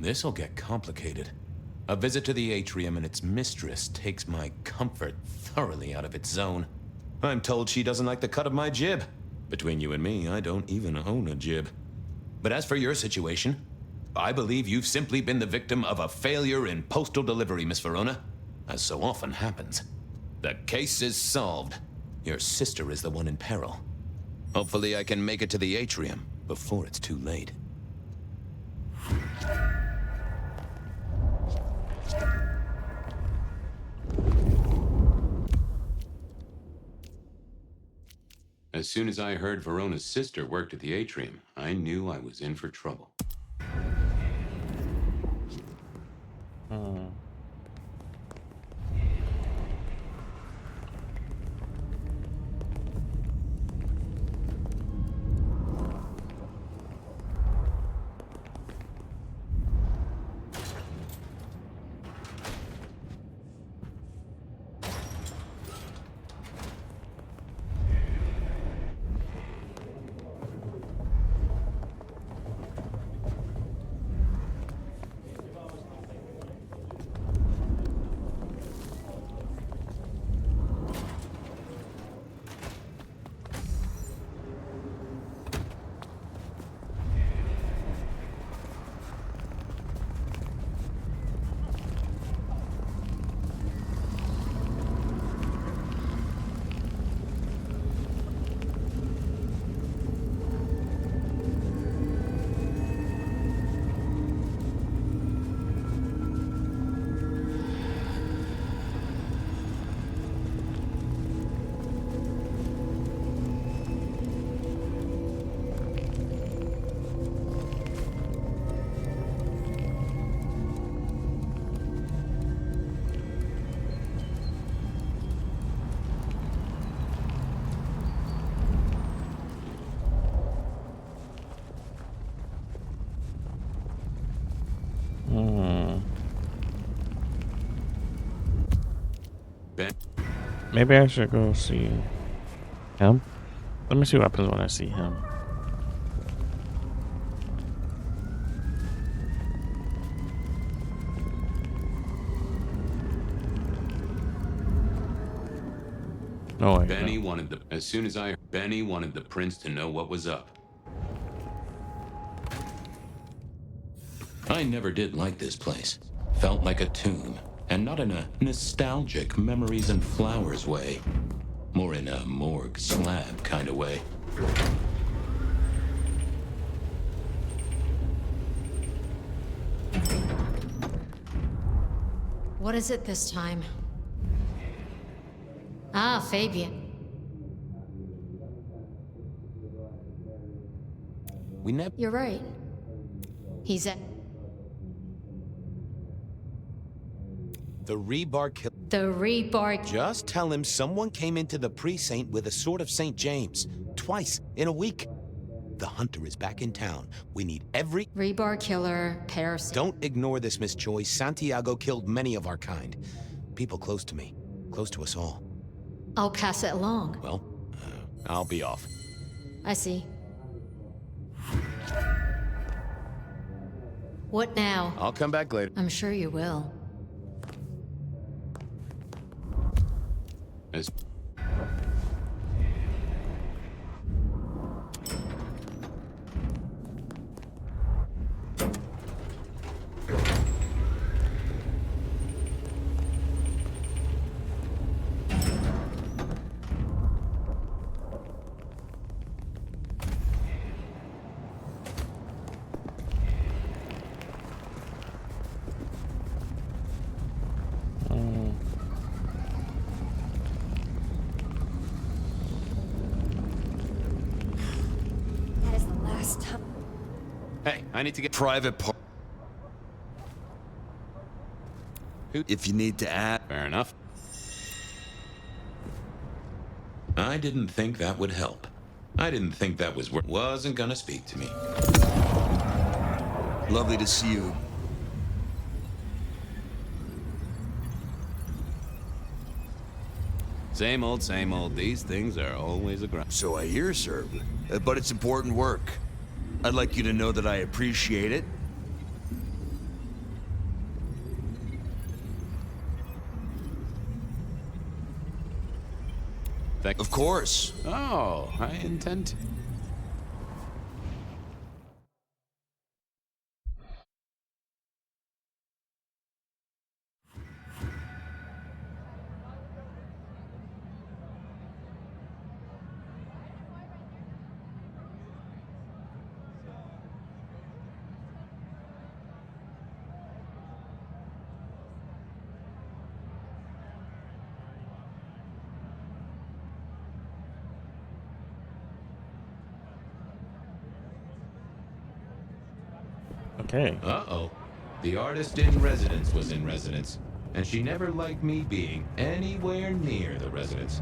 This'll get complicated. A visit to the atrium and its mistress takes my comfort thoroughly out of its zone. I'm told she doesn't like the cut of my jib. Between you and me, I don't even own a jib. But as for your situation, I believe you've simply been the victim of a failure in postal delivery, Miss Verona. As so often happens. The case is solved. Your sister is the one in peril. Hopefully I can make it to the atrium before it's too late. As soon as I heard Verona's sister worked at the atrium, I knew I was in for trouble. Maybe I should go see him. Let me see what happens when I see him. No way. Benny wanted the prince to know what was up. I never did like this place. Felt like a tomb, and not in a nostalgic memories and flowers way. More in a morgue slab kind of way. What is it this time? Ah, Fabian. You're right. He's at The rebar kill. the rebar. Just tell him someone came into the precinct with a sword of St. James. Twice in a week. The hunter is back in town. We need every Rebar killer, Paris. Don't ignore this, Miss Joy. Santiago killed many of our kind. People close to me. Close to us all. I'll pass it along. Well, I'll be off. I see. What now? I'll come back later. I'm sure you will. That is the last time. Hey, I need to get Private part. If you need to add. Fair enough. I didn't think that would help. I didn't think that wasn't gonna speak to me. Lovely to see you. Same old, same old. These things are always a grind. So I hear, sir. But it's important work. I'd like you to know that I appreciate it. Of course. Oh, I intend to. Okay. Uh-oh. The artist in residence was in residence, and she never liked me being anywhere near the residence.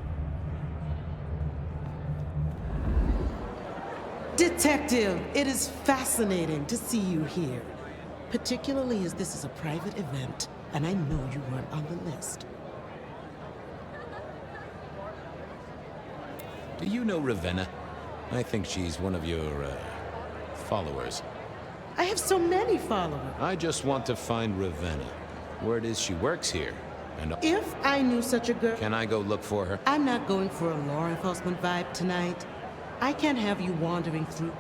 Detective, it is fascinating to see you here, particularly as this is a private event, and I know you weren't on the list. Do you know Ravenna? I think she's one of your, followers. I have so many followers. I just want to find Ravenna. Word is she works here, and... If I knew such a girl... Can I go look for her? I'm not going for a law enforcement vibe tonight. I can't have you wandering through...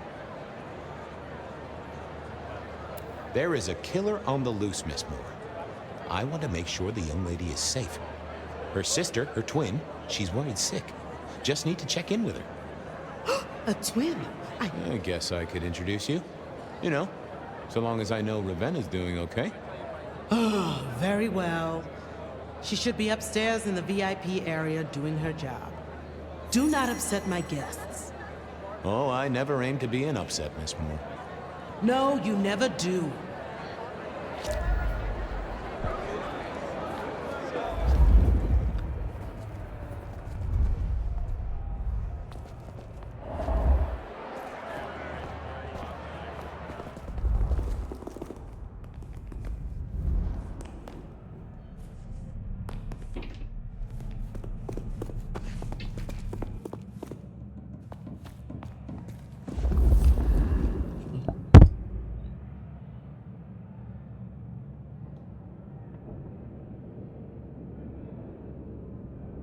There is a killer on the loose, Miss Moore. I want to make sure the young lady is safe. Her sister, her twin, she's worried sick. Just need to check in with her. A twin? I guess I could introduce you. You know, so long as I know Ravenna's doing okay. Oh, very well. She should be upstairs in the VIP area doing her job. Do not upset my guests. Oh, I never aim to be an upset, Miss Moore. No, you never do.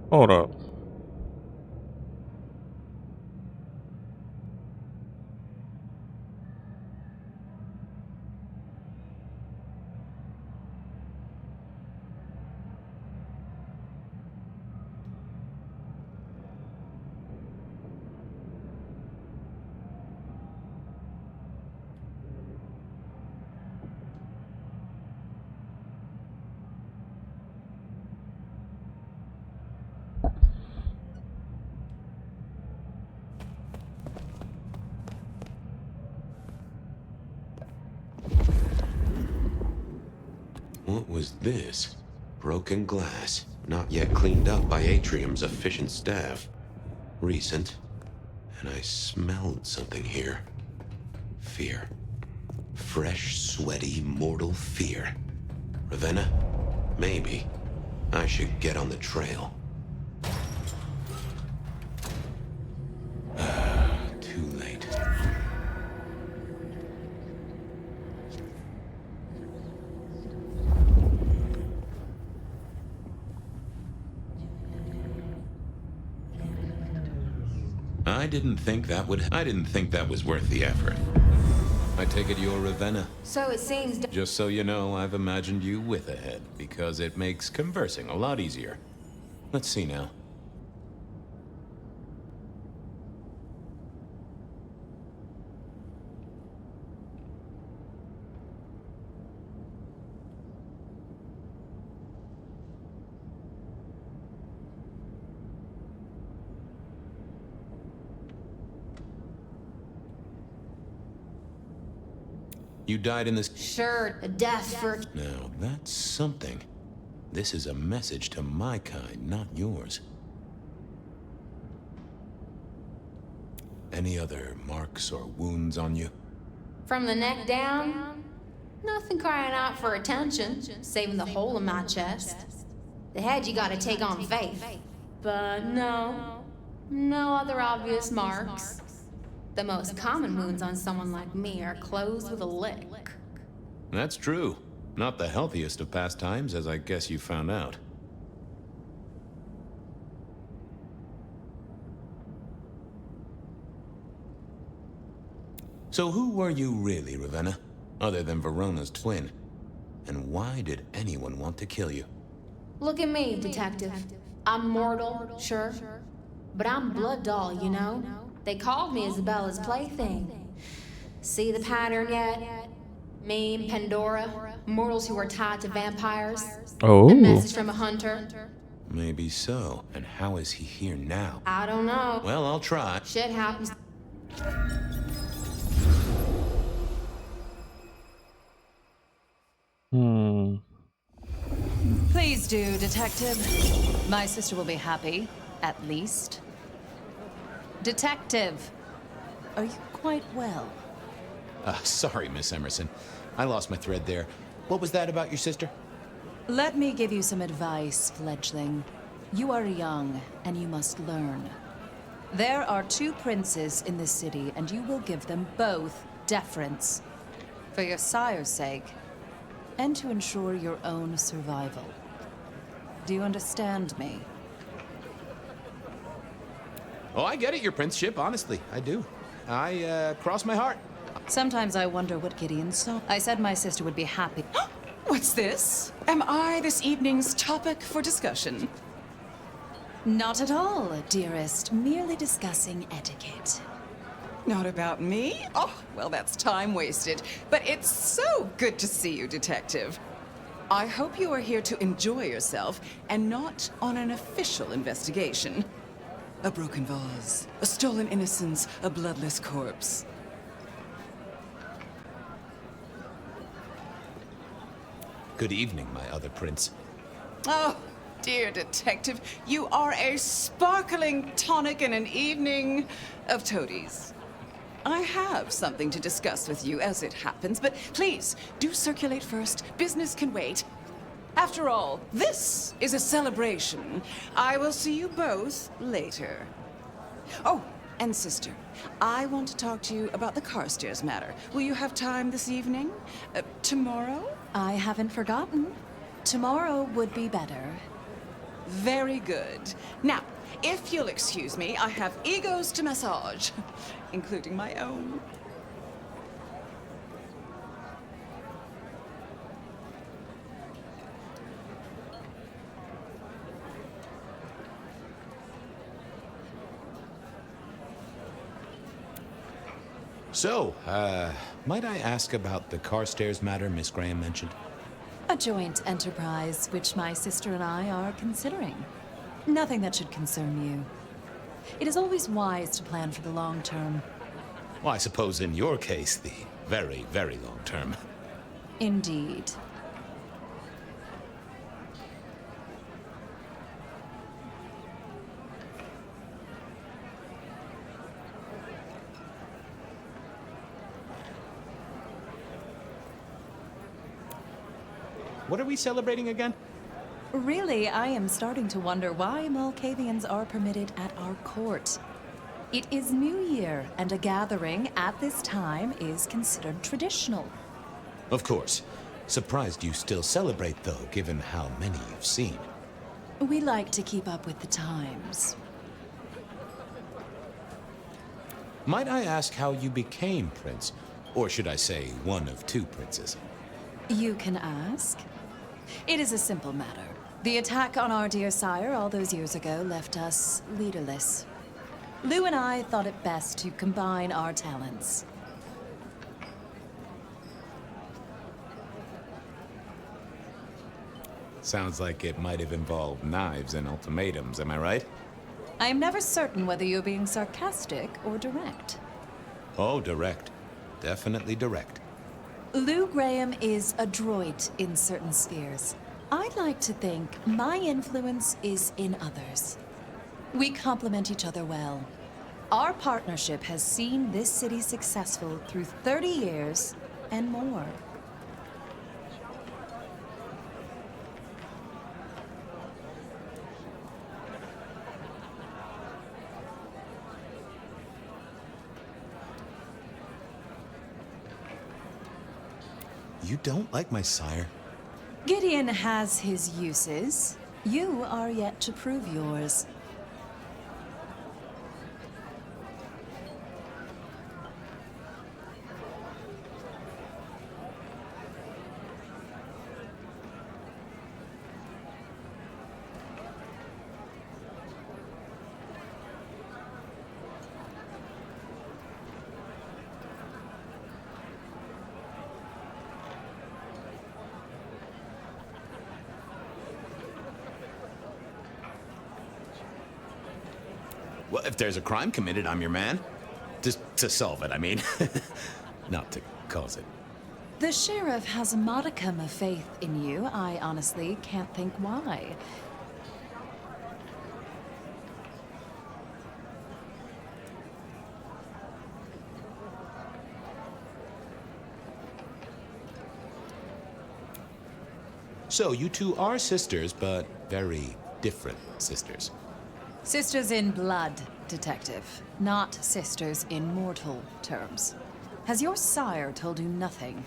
Hold up. What was this? Broken glass, not yet cleaned up by Atrium's efficient staff. Recent. And I smelled something here. Fear. Fresh, sweaty, mortal fear. Ravenna? Maybe. I should get on the trail. Too late. I didn't think that was worth the effort. I take it you're Ravenna. So it seems. Just so you know, I've imagined you with a head, because it makes conversing a lot easier. Let's see now. You died in this... Sure, a death for... Now, that's something. This is a message to my kind, not yours. Any other marks or wounds on you? From the neck down, nothing crying out for attention, saving the hole in my chest. The head you gotta take on faith. But no other obvious marks. The most common wounds on someone like me are closed with a lick. That's true. Not the healthiest of pastimes, as I guess you found out. So who were you really, Ravenna? Other than Verona's twin? And why did anyone want to kill you? Look at me, detective. I'm mortal, sure. But I'm blood doll, you know? They called me Isabella's plaything. See the pattern yet? Me and Pandora, mortals who are tied to vampires. Oh. A message from a hunter. Maybe so. And how is he here now? I don't know. Well, I'll try. Shit happens. Please do, Detective. My sister will be happy, at least. Detective, are you quite well? Sorry, Miss Emerson. I lost my thread there. What was that about your sister? Let me give you some advice, fledgling. You are young, and you must learn. There are 2 princes in this city, and you will give them both deference. For your sire's sake, and to ensure your own survival. Do you understand me? Oh, I get it, your princeship, honestly. I do. I cross my heart. Sometimes I wonder what Gideon saw. I said my sister would be happy. What's this? Am I this evening's topic for discussion? Not at all, dearest. Merely discussing etiquette. Not about me? Oh, well, that's time wasted. But it's so good to see you, Detective. I hope you are here to enjoy yourself and not on an official investigation. A broken vase, a stolen innocence, a bloodless corpse. Good evening, my other prince. Oh, dear Detective, you are a sparkling tonic in an evening of toadies. I have something to discuss with you as it happens, but please, do circulate first. Business can wait. After all, this is a celebration. I will see you both later. Oh, and sister, I want to talk to you about the Carstairs matter. Will you have time this evening? Tomorrow? I haven't forgotten. Tomorrow would be better. Very good. Now, if you'll excuse me, I have egos to massage, including my own. So, might I ask about the Carstairs matter Miss Graham mentioned? A joint enterprise which my sister and I are considering. Nothing that should concern you. It is always wise to plan for the long term. Well, I suppose in your case, the very, very long term. Indeed. What are we celebrating again? Really, I am starting to wonder why Malkavians are permitted at our court. It is New Year, and a gathering at this time is considered traditional. Of course. Surprised you still celebrate, though, given how many you've seen. We like to keep up with the times. Might I ask how you became prince? Or should I say, one of 2 princes? You can ask. It is a simple matter. The attack on our dear sire all those years ago left us leaderless. Lou and I thought it best to combine our talents. Sounds like it might have involved knives and ultimatums, am I right? I am never certain whether you're being sarcastic or direct. Oh, direct. Definitely direct. Lou Graham is adroit in certain spheres. I'd like to think my influence is in others. We complement each other well. Our partnership has seen this city successful through 30 years and more. You don't like my sire? Gideon has his uses. You are yet to prove yours. Well, if there's a crime committed, I'm your man. Just to solve it, I mean. Not to cause it. The sheriff has a modicum of faith in you. I honestly can't think why. So, you two are sisters, but very different sisters. Sisters in blood, Detective. Not sisters in mortal terms. Has your sire told you nothing?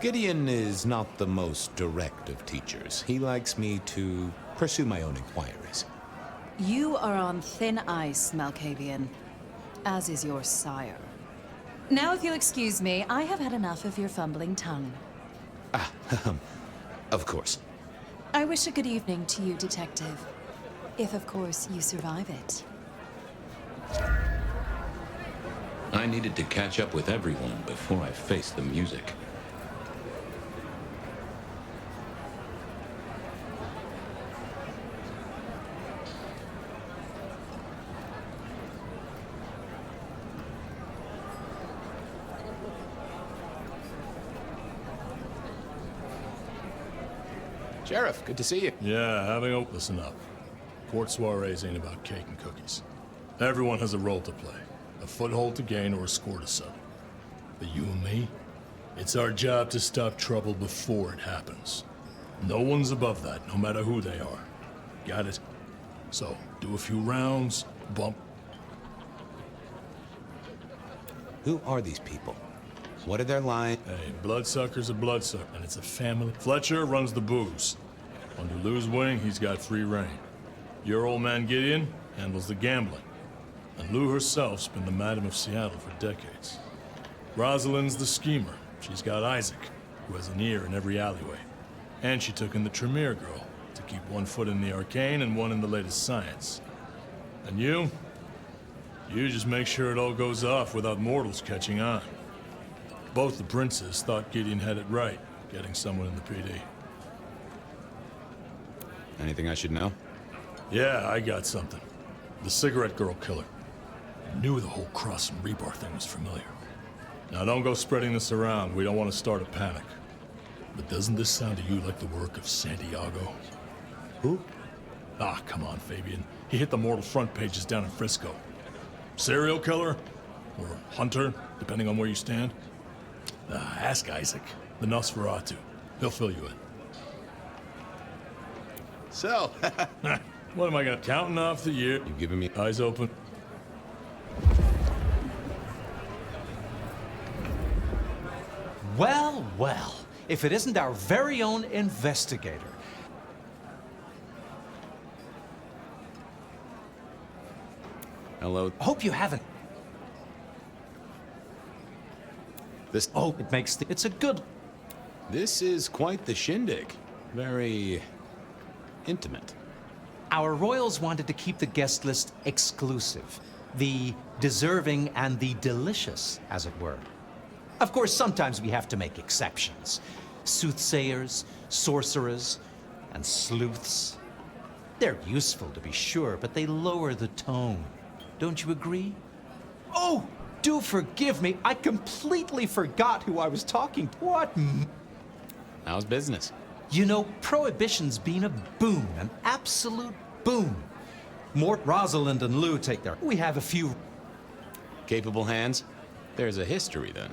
Gideon is not the most direct of teachers. He likes me to pursue my own inquiries. You are on thin ice, Malkavian. As is your sire. Now, if you'll excuse me, I have had enough of your fumbling tongue. Of course. I wish a good evening to you, Detective. If, of course, you survive it. I needed to catch up with everyone before I faced the music. Sheriff, good to see you. Yeah, having a... Listen up. Court soirees ain't about cake and cookies. Everyone has a role to play. A foothold to gain or a score to settle. But you and me, it's our job to stop trouble before it happens. No one's above that, no matter who they are. Got it? So, do a few rounds, bump... Who are these people? What are their lines? Hey, bloodsucker's a bloodsucker, and it's a family. Fletcher runs the booze. Under Lou's wing, he's got free reign. Your old man Gideon handles the gambling. And Lou herself's been the Madam of Seattle for decades. Rosalind's the schemer. She's got Isaac, who has an ear in every alleyway. And she took in the Tremere girl to keep one foot in the arcane and one in the latest science. And you just make sure it all goes off without mortals catching on. Both the princes thought Gideon had it right, getting someone in the PD. Anything I should know? Yeah, I got something. The cigarette girl killer. I knew the whole Cross and Rebar thing was familiar. Now don't go spreading this around. We don't want to start a panic. But doesn't this sound to you like the work of Santiago? Who? Ah, come on, Fabian. He hit the mortal front pages down in Frisco. Serial killer? Or hunter, depending on where you stand? Ask Isaac, the Nosferatu. He'll fill you in. So, what am I gonna counting off the year? You giving me eyes open? Well, well, if it isn't our very own investigator. Hello. Hope you haven't. This. Oh, it makes it's a good. This is quite the shindig. Very intimate. Our royals wanted to keep the guest list exclusive. The deserving and the delicious, as it were. Of course, sometimes we have to make exceptions. Soothsayers, sorcerers, and sleuths. They're useful, to be sure, but they lower the tone. Don't you agree? Oh, do forgive me. I completely forgot who I was talking to. What? How's business? You know, Prohibition's been a boon, an absolute boon. Mort, Rosalind, and Lou take their... We have a few... Capable hands? There's a history, then.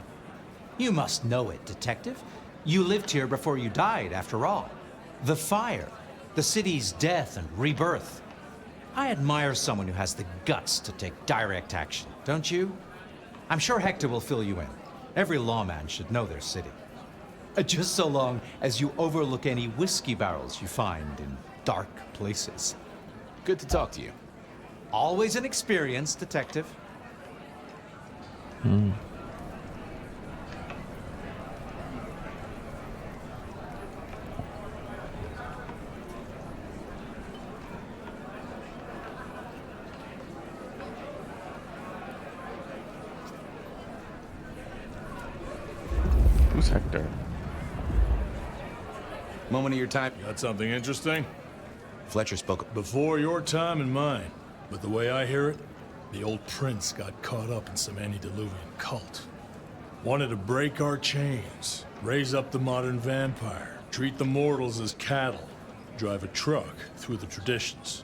You must know it, Detective. You lived here before you died, after all. The fire, the city's death and rebirth. I admire someone who has the guts to take direct action, don't you? I'm sure Hector will fill you in. Every lawman should know their city. Just so long as you overlook any whiskey barrels you find in dark places. Good to talk to you. Always an experienced detective. Who's Hector? Moment of your time. Got something interesting? Fletcher spoke. Before your time and mine. But the way I hear it, the old prince got caught up in some antediluvian cult. Wanted to break our chains, raise up the modern vampire, treat the mortals as cattle, drive a truck through the traditions.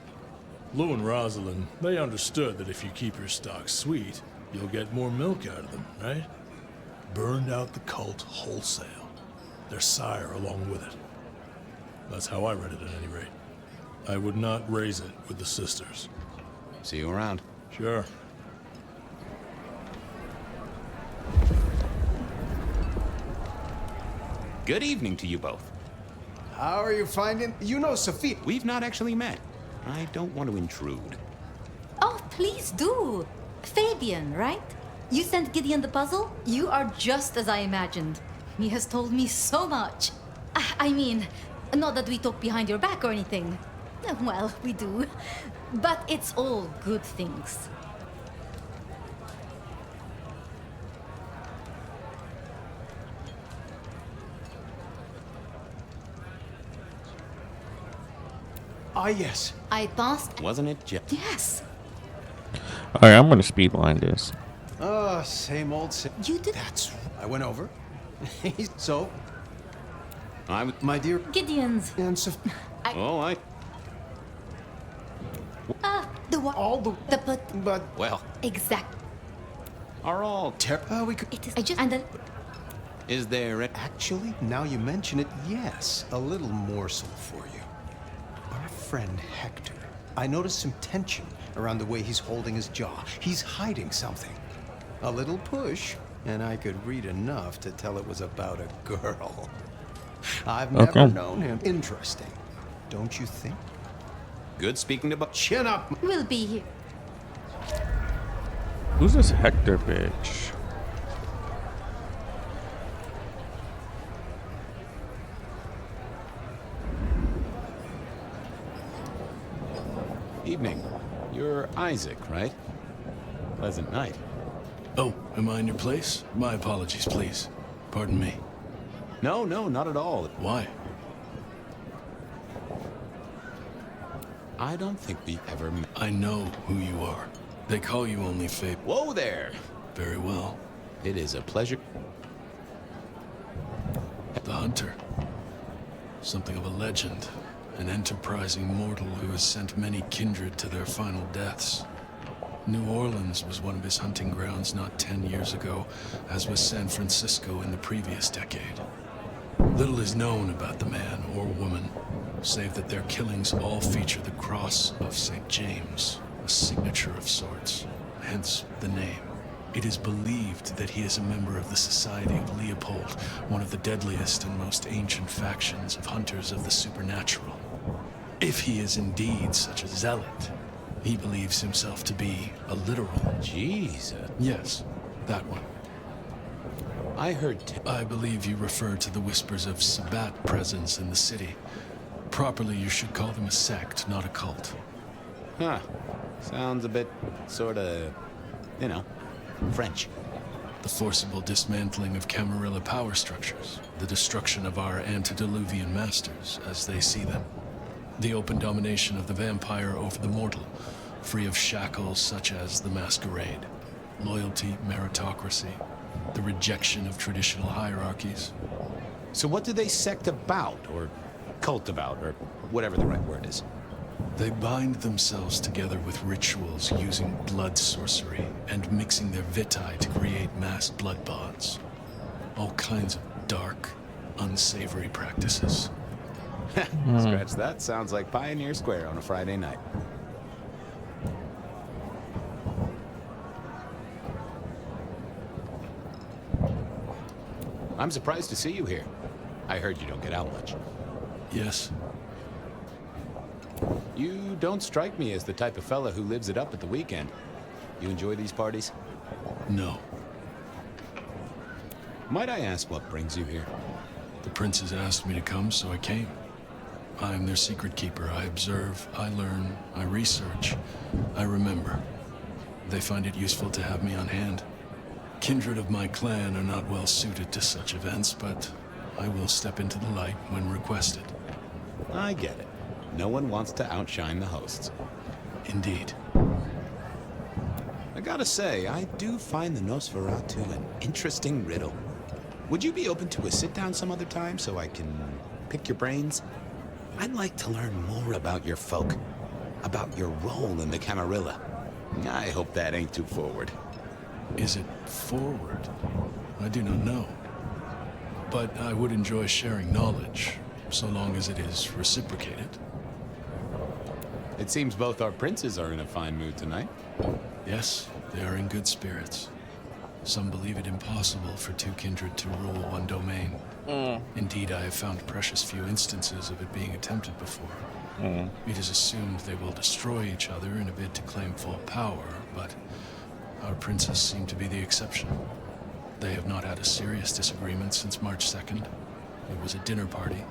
Lou and Rosalind, they understood that if you keep your stock sweet, you'll get more milk out of them, right? Burned out the cult wholesale. Their sire along with it. That's how I read it at any rate. I would not raise it with the sisters. See you around. Sure. Good evening to you both. How are you finding? You know Sophie. We've not actually met. I don't want to intrude. Oh, please do. Fabian, right? You sent Gideon the puzzle? You are just as I imagined. He has told me so much. I mean, not that we talk behind your back or anything. Well, we do. But it's all good things. Ah, yes. I passed. Wasn't it just? Yes. Alright, I'm gonna speedline this. Oh, same old. You did. That's. I went over. So, I'm. my dear Gideon's. and Sophie. The what? All the. But. Well. Exact. Are all we could. It is. I just. And then. Is there a... Actually, now you mention it, yes, a little morsel for you. Our friend Hector. I noticed some tension around the way he's holding his jaw. He's hiding something. A little push, and I could read enough to tell it was about a girl. I've never known him. Interesting, don't you think? Good speaking to... Chin up! We'll be here. Who's this Hector bitch? Evening. You're Isaac, right? Pleasant night. Oh, am I in your place? My apologies, please. Pardon me. No, not at all. Why? I don't think we ever met. I know who you are. They call you only Fabe. Whoa there! Very well. It is a pleasure. The Hunter. Something of a legend. An enterprising mortal who has sent many kindred to their final deaths. New Orleans was one of his hunting grounds not 10 years ago, as was San Francisco in the previous decade. Little is known about the man or woman, save that their killings all feature the cross of St. James, a signature of sorts, hence the name. It is believed that he is a member of the Society of Leopold, one of the deadliest and most ancient factions of hunters of the supernatural. If he is indeed such a zealot, he believes himself to be a literal. Jesus. Yes, that one. I heard. I believe you refer to the whispers of Sabbat presence in the city. Properly, you should call them a sect, not a cult. Huh. Sounds a bit, sorta, French. The forcible dismantling of Camarilla power structures. The destruction of our antediluvian masters, as they see them. The open domination of the vampire over the mortal, free of shackles such as the Masquerade. Loyalty, meritocracy, the rejection of traditional hierarchies. So what do they sect about, or cult about, or whatever the right word is? They bind themselves together with rituals using blood sorcery and mixing their vitae to create mass blood bonds. All kinds of dark, unsavory practices. Scratch that. Sounds like Pioneer Square on a Friday night. I'm surprised to see you here. I heard you don't get out much. Yes. You don't strike me as the type of fella who lives it up at the weekend. You enjoy these parties? No. Might I ask what brings you here? The princes asked me to come, so I came. I am their secret keeper. I observe, I learn, I research, I remember. They find it useful to have me on hand. Kindred of my clan are not well suited to such events, but I will step into the light when requested. I get it. No one wants to outshine the hosts. Indeed. I gotta say, I do find the Nosferatu an interesting riddle. Would you be open to a sit-down some other time so I can pick your brains? I'd like to learn more about your folk, about your role in the Camarilla. I hope that ain't too forward. Is it forward? I do not know. But I would enjoy sharing knowledge, so long as it is reciprocated. It seems both our princes are in a fine mood tonight. Yes, they are in good spirits. Some believe it impossible for two kindred to rule one domain. Indeed, I have found precious few instances of it being attempted before. It is assumed they will destroy each other in a bid to claim full power, but our princes seem to be the exception. They have not had a serious disagreement since March 2nd. It was a dinner party.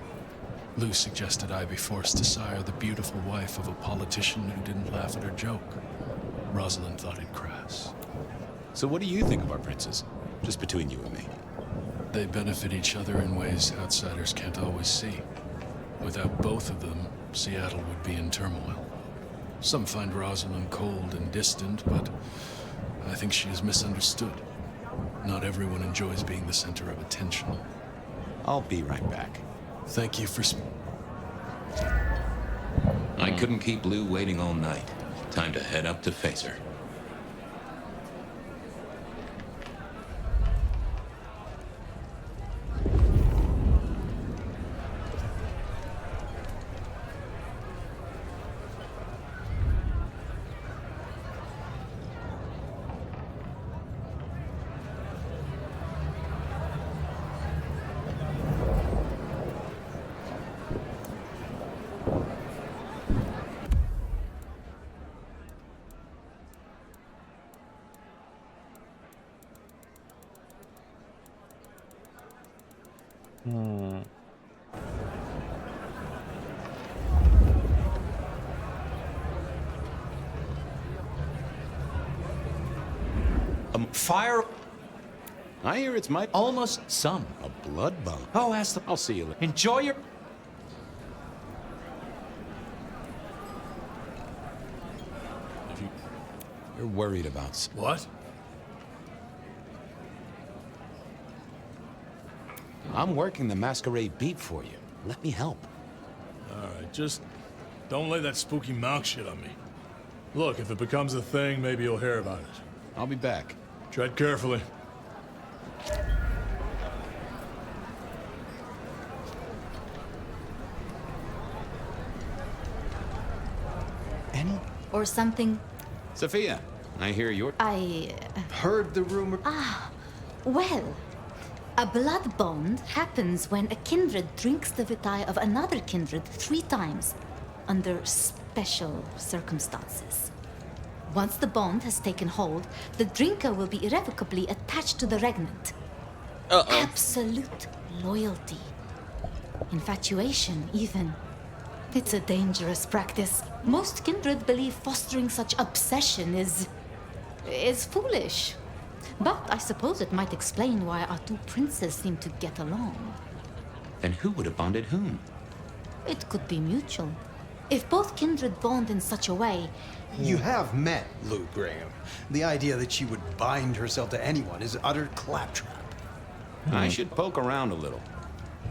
Lou suggested I be forced to sire the beautiful wife of a politician who didn't laugh at her joke. Rosalind thought it crass. So what do you think of our princes? Just between you and me. They benefit each other in ways outsiders can't always see. Without both of them, Seattle would be in turmoil. Some find Rosalind cold and distant, but I think she is misunderstood. Not everyone enjoys being the center of attention. I'll be right back. Thank you for I couldn't keep Lou waiting all night. Time to head up to face her. Fire. I hear it's my... Almost some. A blood bomb. Oh, ask the... I'll see you later. Enjoy your... You're worried about... What? I'm working the Masquerade beat for you. Let me help. All right, just don't lay that spooky monk shit on me. Look, if it becomes a thing, maybe you'll hear about it. I'll be back. Tread carefully. Any? Or something. Sophia, I hear you're... I heard the rumor. Well, a blood bond happens when a kindred drinks the vitae of another kindred 3 times, under special circumstances. Once the bond has taken hold, the drinker will be irrevocably attached to the regnant. Absolute loyalty. Infatuation, even. It's a dangerous practice. Most kindred believe fostering such obsession is foolish. But I suppose it might explain why our 2 princes seem to get along. Then who would have bonded whom? It could be mutual. If both kindred bond in such a way... You have met Lou Graham. The idea that she would bind herself to anyone is utter claptrap. I should poke around a little.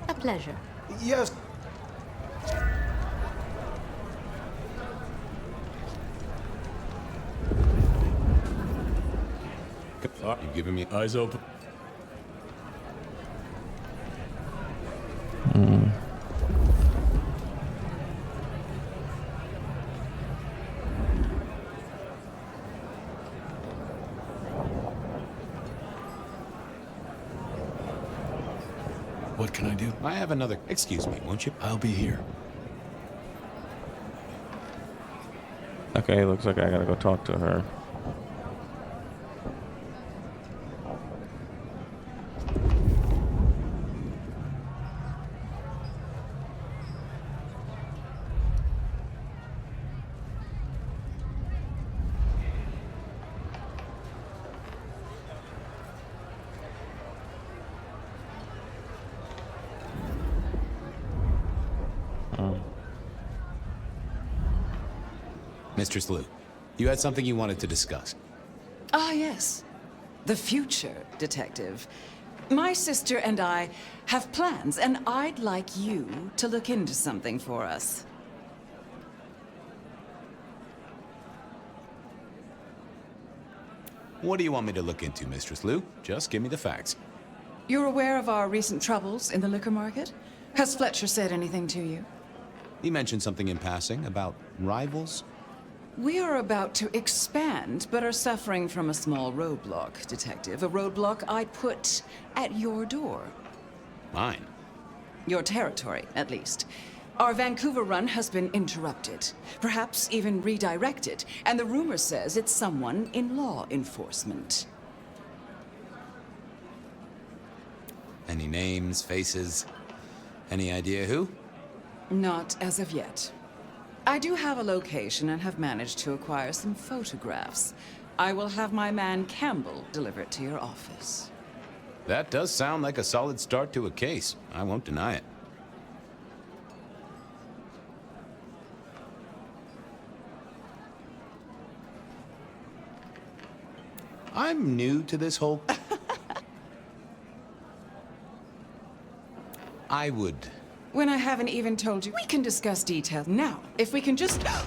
A pleasure. Yes. You've given me... Eyes open. can I do? I have another. Excuse me, won't you? I'll be here. Okay, looks like I gotta go talk to her. Mistress Liu, you had something you wanted to discuss. Ah, yes. The future, Detective. My sister and I have plans, and I'd like you to look into something for us. What do you want me to look into, Mistress Liu? Just give me the facts. You're aware of our recent troubles in the liquor market? Has Fletcher said anything to you? He mentioned something in passing about rivals. We are about to expand, but are suffering from a small roadblock, Detective. A roadblock I put at your door. Mine? Your territory, at least. Our Vancouver run has been interrupted, perhaps even redirected, and the rumor says it's someone in law enforcement. Any names, faces? Any idea who? Not as of yet. I do have a location and have managed to acquire some photographs. I will have my man Campbell deliver it to your office. That does sound like a solid start to a case. I won't deny it. I'm new to this whole... I would... When I haven't even told you, we can discuss details now. If we can just... No.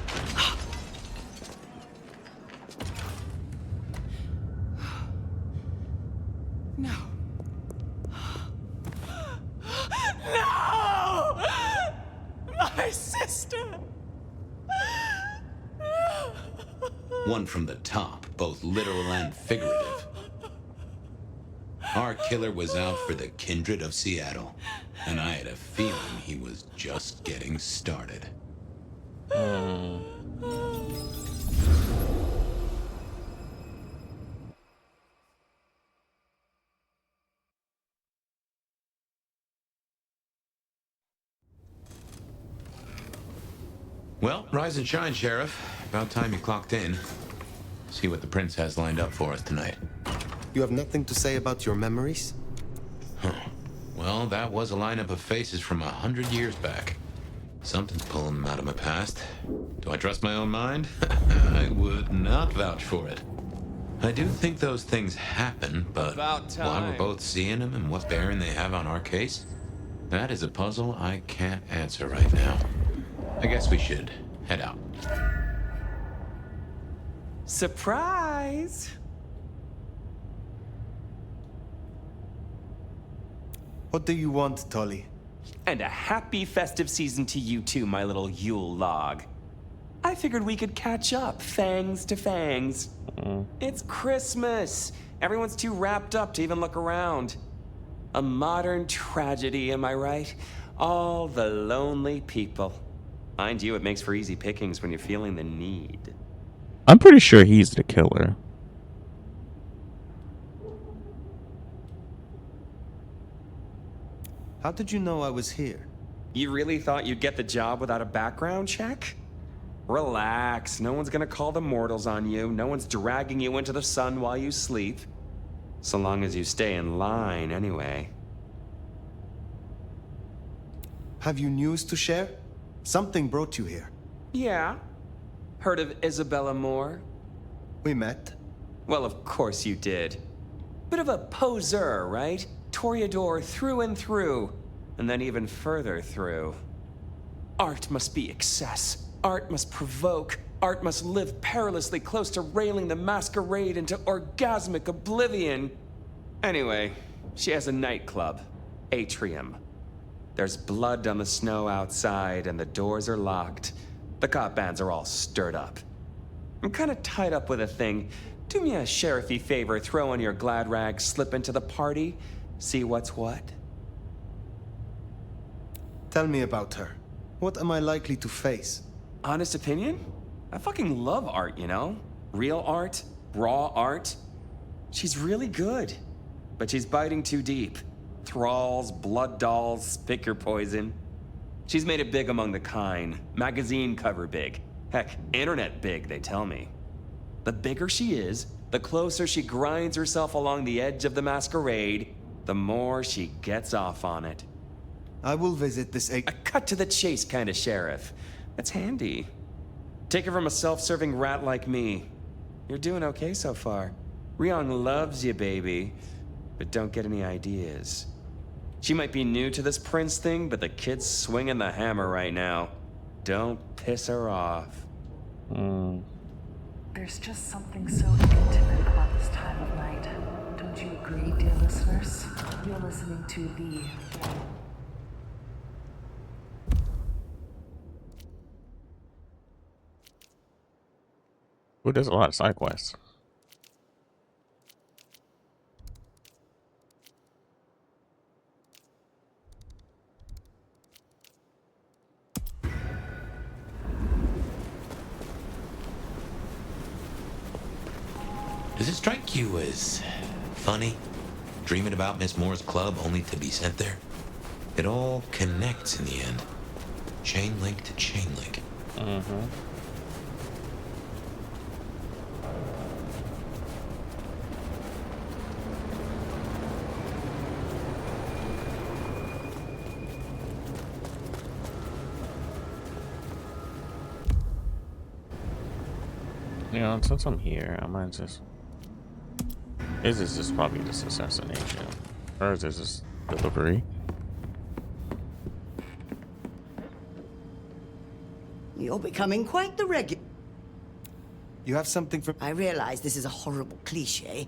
No! My sister! One from the top, both literal and figurative. Our killer was out for the kindred of Seattle, and I had a feeling he was just getting started. Well, rise and shine, Sheriff. About time you clocked in. See what the Prince has lined up for us tonight. You have nothing to say about your memories? Huh. Well, that was a lineup of faces from 100 years back. Something's pulling them out of my past. Do I trust my own mind? I would not vouch for it. I do think those things happen, but why we're both seeing them and what bearing they have on our case, that is a puzzle I can't answer right now. I guess we should head out. Surprise! What do you want, Tully? And a happy festive season to you too, my little Yule log. I figured we could catch up, fangs to fangs. It's Christmas. Everyone's too wrapped up to even look around. A modern tragedy, am I right? All the lonely people. Mind you, it makes for easy pickings when you're feeling the need. I'm pretty sure he's the killer. How did you know I was here? You really thought you'd get the job without a background check? Relax, no one's gonna call the mortals on you. No one's dragging you into the sun while you sleep. So long as you stay in line, anyway. Have you news to share? Something brought you here. Yeah. Heard of Isabella Moore? We met. Well, of course you did. Bit of a poseur, right? Toreador through and through, and then even further through. Art must be excess. Art must provoke. Art must live perilously close to railing the Masquerade into orgasmic oblivion. Anyway, she has a nightclub, Atrium. There's blood on the snow outside, and the doors are locked. The cop bands are all stirred up. I'm kind of tied up with a thing. Do me a sheriffy favor, throw on your glad rags, slip into the party, see what's what. Tell me about her. What am I likely to face? Honest opinion? I fucking love art, you know? Real art, raw art. She's really good. But she's biting too deep. Thralls, blood dolls, pick your poison. She's made it big among the kind. Magazine cover big. Heck, internet big, they tell me. The bigger she is, the closer she grinds herself along the edge of the masquerade, the more she gets off on it. I will visit this A cut to the chase kind of sheriff. That's handy. Take it from a self-serving rat like me. You're doing okay so far. Ryong loves you, baby. But don't get any ideas. She might be new to this prince thing, but the kid's swinging the hammer right now. Don't piss her off. There's just something so intimate about this time of night. Don't you agree, dear listeners? You're listening to the... Well, there's a lot of side quests. Does it strike you as funny? Dreaming about Miss Moore's club only to be sent there? It all connects in the end. Chain link to chain link. You know, since I'm here, I might just... Is this just probably just assassination? Or is this just delivery? You're becoming quite the regular. You have something for... I realize this is a horrible cliche,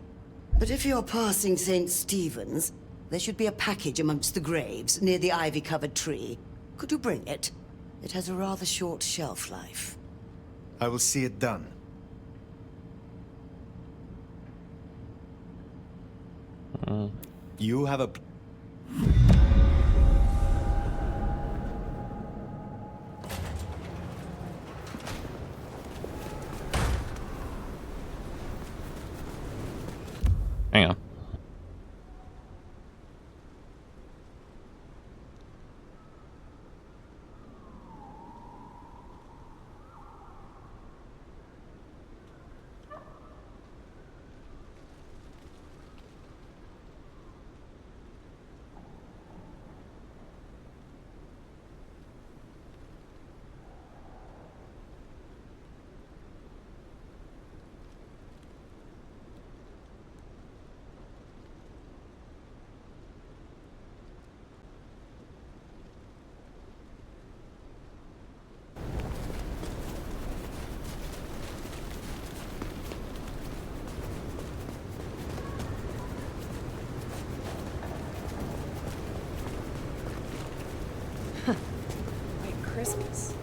but if you're passing St. Stephen's, there should be a package amongst the graves near the ivy-covered tree. Could you bring it? It has a rather short shelf life. I will see it done. You have a... Hang on. White Christmas.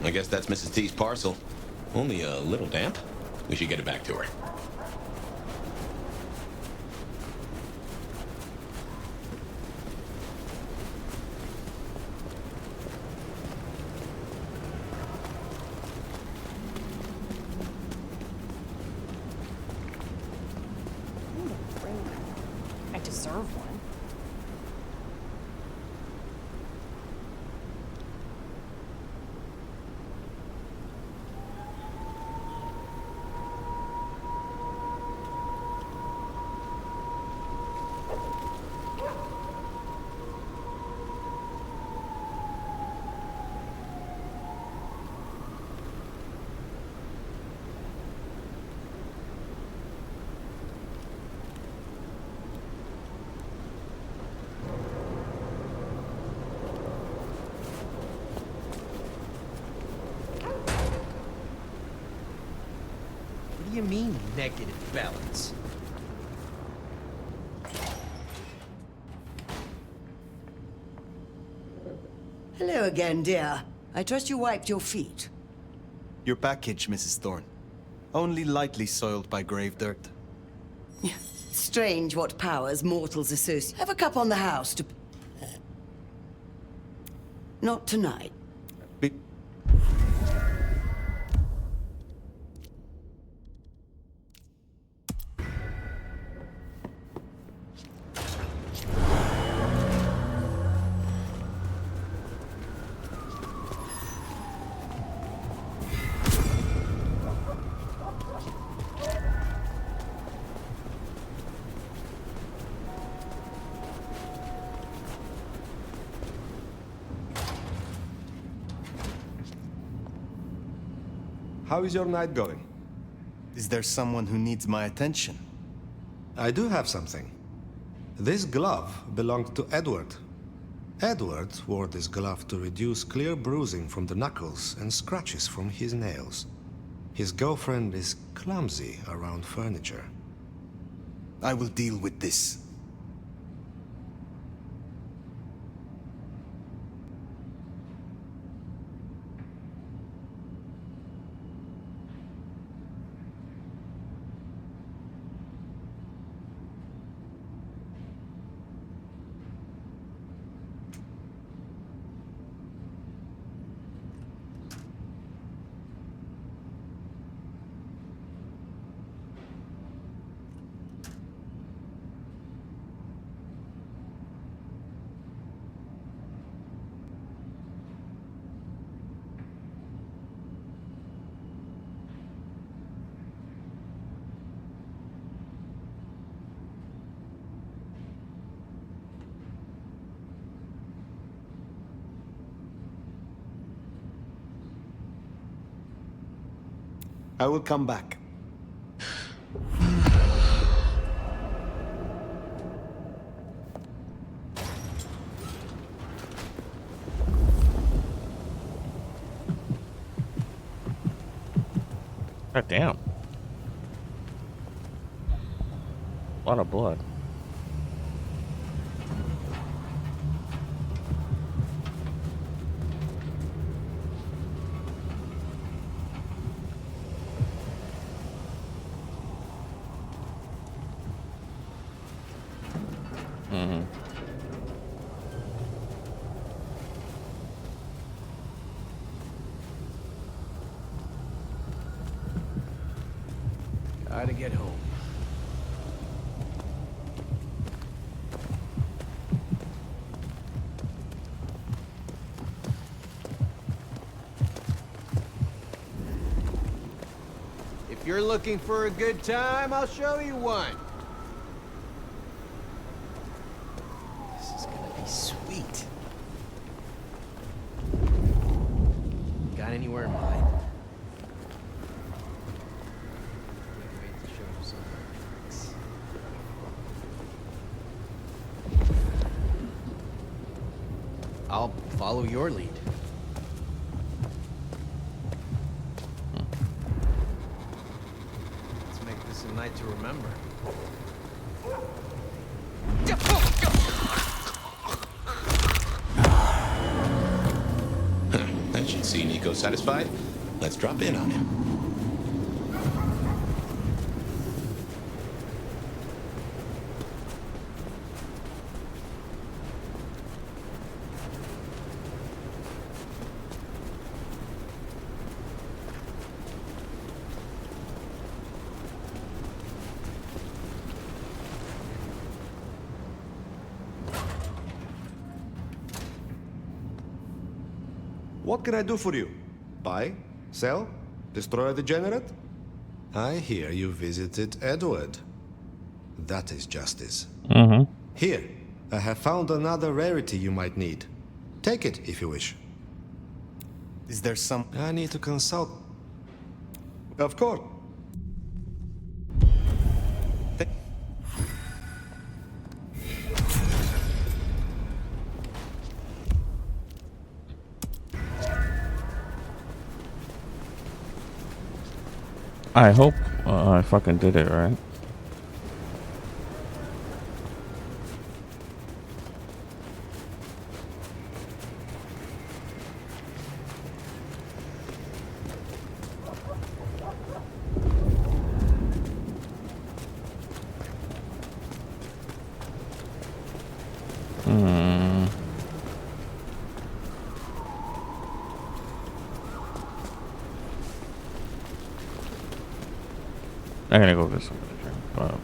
I guess that's Mrs. T's parcel. Only a little damp. We should get it back to her. I deserve one. you mean, negative balance? Hello again, dear. I trust you wiped your feet. Your package, Mrs. Thorne. Only lightly soiled by grave dirt. Strange what powers mortals associate. Have a cup on the house to... Not tonight. How is your night going? Is there someone who needs my attention? I do have something. This glove belonged to Edward. Edward wore this glove to reduce clear bruising from the knuckles and scratches from his nails. His girlfriend is clumsy around furniture. I will deal with this. I will come back. God damn. A lot of blood. Gotta get home. If you're looking for a good time, I'll show you one. This is gonna be sweet. Got anywhere in mind? I'll follow your lead. Let's make this a night to remember. That should see Nico satisfied. Let's drop in on him. What can I do for you? Buy? Sell? Destroy a degenerate? I hear you visited Edward. That is justice. Here, I have found another rarity you might need. Take it if you wish. Is there some... I need to consult. Of course. I hope I fucking did it right. I'm gonna go get some of the drink, but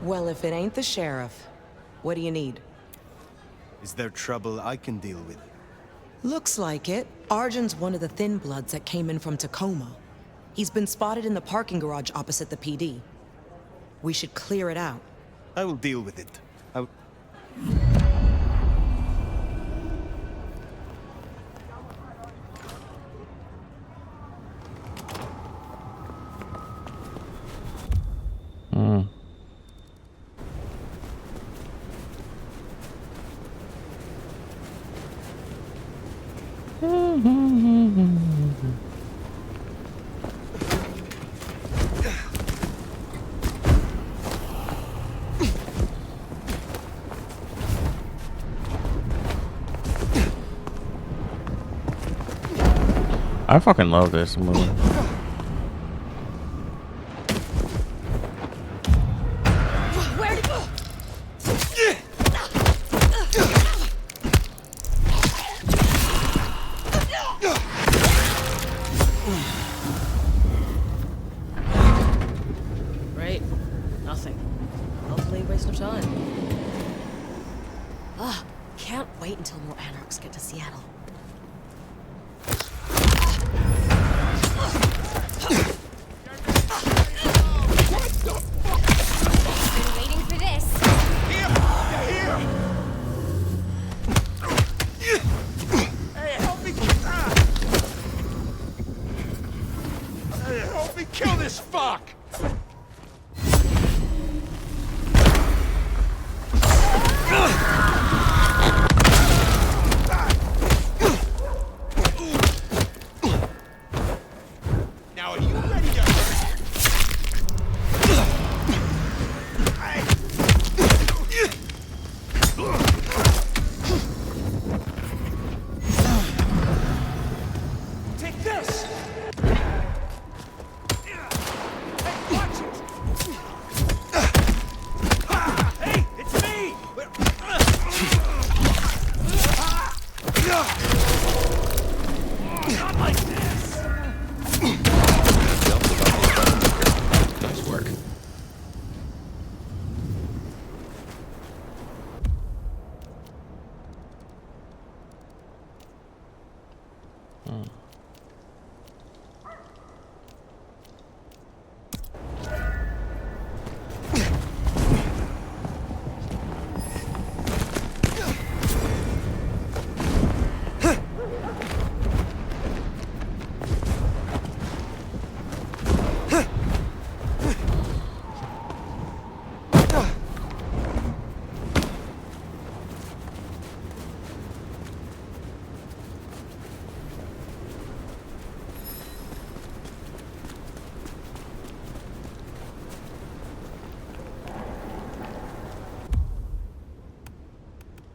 Well, if it ain't the sheriff, what do you need? Is there trouble I can deal with? Looks like it. Arjun's one of the Thin Bloods that came in from Tacoma. He's been spotted in the parking garage opposite the PD. We should clear it out. I will deal with it. I fucking love this movie. Where'd it go? Great. Nothing. Hopefully a waste of time. Ugh, can't wait until more anarchs get to Seattle. Been waiting for this. Hey, help me! Hey, help me kill this fuck! Now, are you ready to hurt? Take this! Hey, watch it! Hey, it's me! Not like this! Nice work.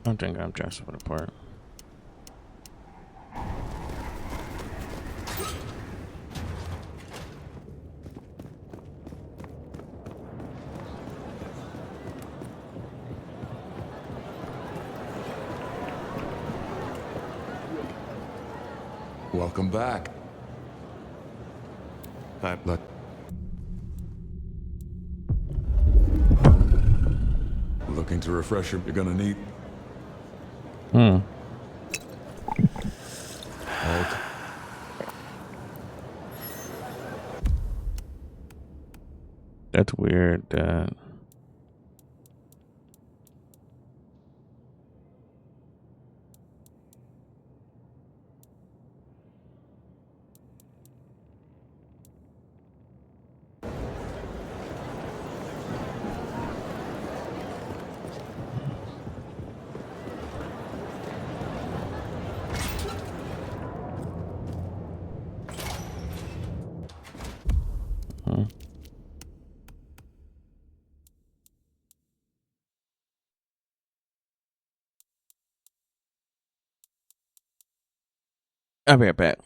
I don't think I'm dressed for the part. Welcome back. Looking to refresh you're gonna need. Halt. That's weird that I'll be right back.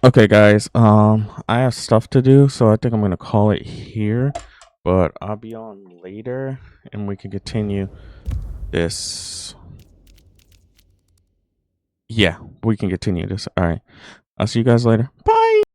Okay, guys. I have stuff to do, so I think I'm gonna call it here. But I'll be on later, and we can continue this. Yeah, we can continue this. All right. I'll see you guys later.